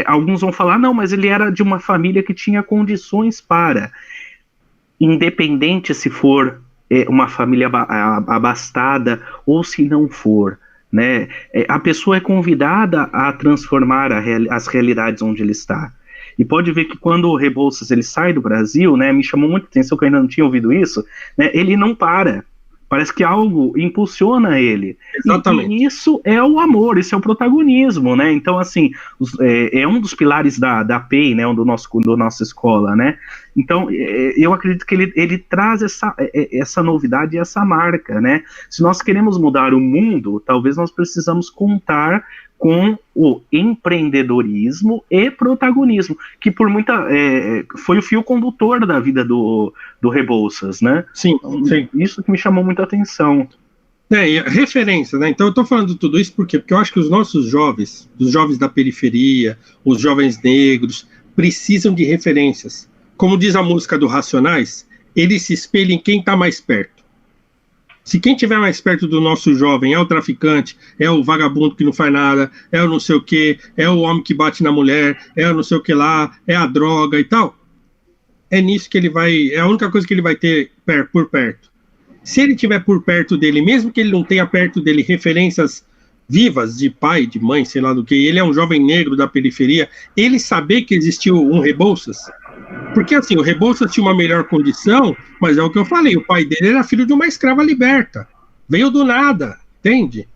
Alguns vão falar, não, mas ele era de uma família que tinha condições para, independente se for uma família abastada ou se não for, né? A pessoa é convidada a transformar as realidades onde ele está. E pode ver que quando o Rebouças ele sai do Brasil, né? Me chamou muita atenção que eu ainda não tinha ouvido isso, né? Ele não para. Parece que algo impulsiona ele. Exatamente. E isso é o amor, isso é o protagonismo, né? Então, assim, é um dos pilares da PEI, né? Da nossa escola, né? Então, eu acredito que ele traz essa novidade e essa marca, né? Se nós queremos mudar o mundo, talvez nós precisamos contar com o empreendedorismo e protagonismo, que por foi o fio condutor da vida do Rebouças, né? Sim, sim. Isso que me chamou muita atenção. Referência, né? Então eu estou falando tudo isso porque eu acho que os nossos jovens, os jovens da periferia, os jovens negros, precisam de referências. Como diz a música do Racionais, eles se espelham em quem está mais perto. Se quem estiver mais perto do nosso jovem é o traficante, é o vagabundo que não faz nada, é o não sei o que, é o homem que bate na mulher, é o não sei o que lá, é a droga e tal, é nisso que ele vai, é a única coisa que ele vai ter por perto. Se ele tiver por perto dele, mesmo que ele não tenha perto dele referências vivas de pai, de mãe, sei lá do que, ele é um jovem negro da periferia, ele saber que existiu um Rebouças, porque assim, o Rebouças tinha uma melhor condição, mas é o que eu falei, o pai dele era filho de uma escrava liberta, veio do nada, entende?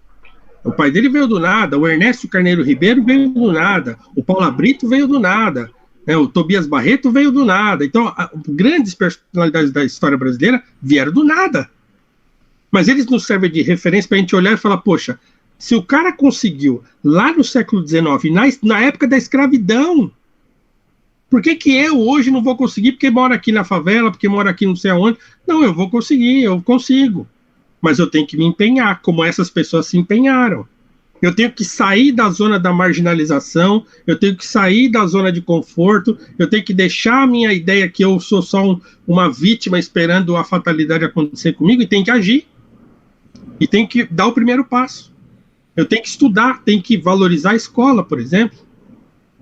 O pai dele veio do nada, o Ernesto Carneiro Ribeiro veio do nada, o Paula Brito veio do nada, né? O Tobias Barreto veio do nada, então grandes personalidades da história brasileira vieram do nada, mas eles nos servem de referência para a gente olhar e falar, poxa, se o cara conseguiu lá no século XIX, na época da escravidão, por que eu hoje não vou conseguir porque moro aqui na favela, porque moro aqui não sei aonde? Não, eu vou conseguir, eu consigo. Mas eu tenho que me empenhar, como essas pessoas se empenharam. Eu tenho que sair da zona da marginalização, eu tenho que sair da zona de conforto, eu tenho que deixar a minha ideia que eu sou só uma vítima esperando a fatalidade acontecer comigo e tenho que agir. E tenho que dar o primeiro passo. Eu tenho que estudar, tenho que valorizar a escola, por exemplo,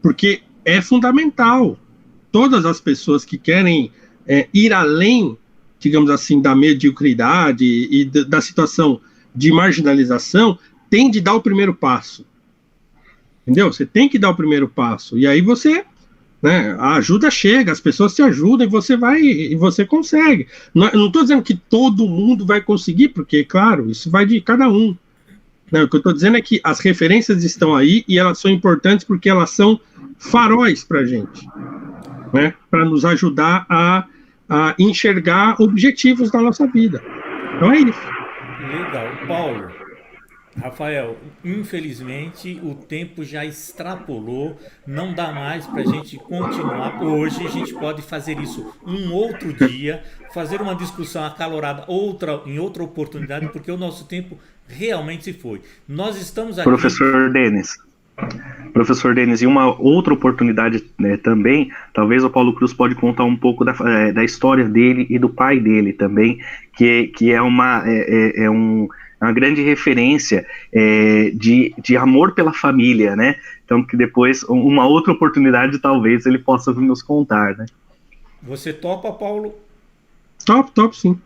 porque é fundamental. Todas as pessoas que querem ir além, digamos assim, da mediocridade e da situação de marginalização, tem de dar o primeiro passo. Entendeu? Você tem que dar o primeiro passo. E aí você, né, a ajuda chega, as pessoas te ajudam e você vai e você consegue. Não estou dizendo que todo mundo vai conseguir, porque, claro, isso vai de cada um. Não, o que eu estou dizendo é que as referências estão aí e elas são importantes porque elas são faróis para a gente, né, para nos ajudar a enxergar objetivos da nossa vida. Então é isso. Legal. Paulo, Rafael, infelizmente o tempo já extrapolou, não dá mais para a gente continuar. Hoje a gente pode fazer isso um outro dia, fazer uma discussão acalorada em outra oportunidade, porque o nosso tempo realmente se foi. Nós estamos aqui... Professor Denis, e uma outra oportunidade, né, também, talvez o Paulo Cruz pode contar um pouco da história dele e do pai dele também, que é uma grande referência de amor pela família, né? Então, que depois, uma outra oportunidade, talvez ele possa vir nos contar, né? Você topa, Paulo? Top, sim.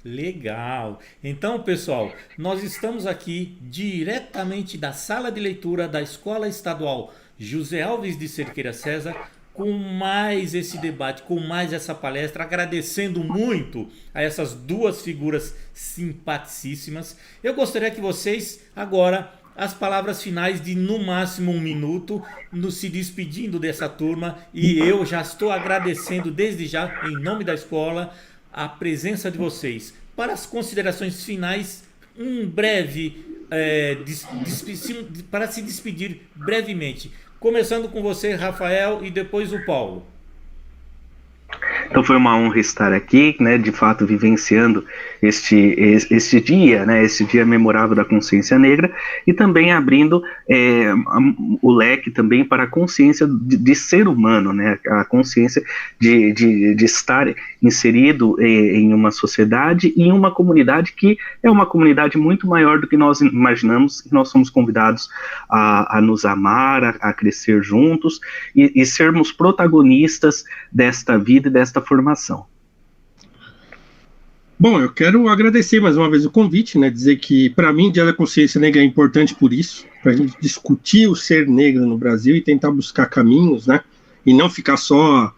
Legal. Então, pessoal, nós estamos aqui diretamente da sala de leitura da Escola Estadual José Alves de Cerqueira César, com mais esse debate, com mais essa palestra, agradecendo muito a essas duas figuras simpaticíssimas. Eu gostaria que vocês, agora, as palavras finais de no máximo 1 minuto, se despedindo dessa turma, e eu já estou agradecendo desde já, em nome da escola, a presença de vocês. Para as considerações finais, um breve, para se despedir brevemente. Começando com você, Rafael, e depois o Paulo. Então foi uma honra estar aqui, né, de fato vivenciando este dia, né, esse dia memorável da consciência negra, e também abrindo o leque também para a consciência de ser humano, né, a consciência de estar inserido em uma sociedade e em uma comunidade que é uma comunidade muito maior do que nós imaginamos, e nós somos convidados a nos amar, a crescer juntos e sermos protagonistas desta vida e desta formação. Bom, eu quero agradecer mais uma vez o convite, né, dizer que para mim o Dia da Consciência Negra é importante por isso, para a gente discutir o ser negro no Brasil e tentar buscar caminhos, né, e não ficar só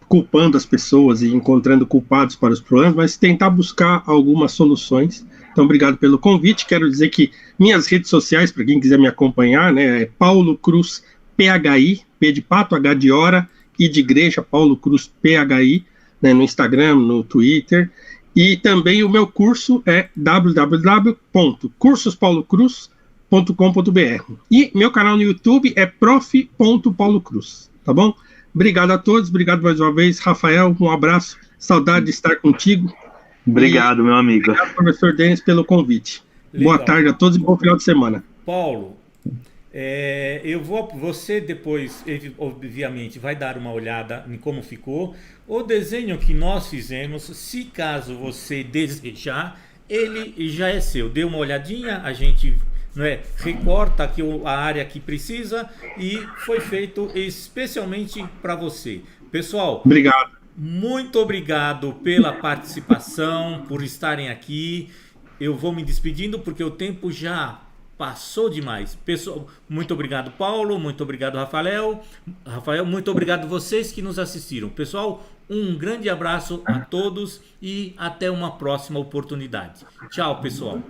culpando as pessoas e encontrando culpados para os problemas, mas tentar buscar algumas soluções. Então, obrigado pelo convite. Quero dizer que minhas redes sociais, para quem quiser me acompanhar, né, é Paulo Cruz PHI, P de pato, H de hora, I de igreja, Paulo Cruz PHI, né, no Instagram, no Twitter. E também o meu curso é www.cursospaulo.cruz.com.br. E meu canal no YouTube é prof.paulocruz, tá bom? Obrigado a todos, obrigado mais uma vez. Rafael, um abraço, saudade de estar contigo. Obrigado, meu amigo. Obrigado, professor Denis, pelo convite. Legal. Boa tarde a todos e bom final de semana. Paulo, você depois, obviamente, vai dar uma olhada em como ficou. O desenho que nós fizemos, se caso você desejar, ele já é seu. Dê uma olhadinha, a gente recorta aqui a área que precisa e foi feito especialmente para você. Pessoal, obrigado. Muito obrigado pela participação, por estarem aqui. Eu vou me despedindo porque o tempo já passou demais. Pessoal, muito obrigado, Paulo. Muito obrigado, Rafael. Muito obrigado vocês que nos assistiram. Pessoal, um grande abraço a todos e até uma próxima oportunidade. Tchau, pessoal.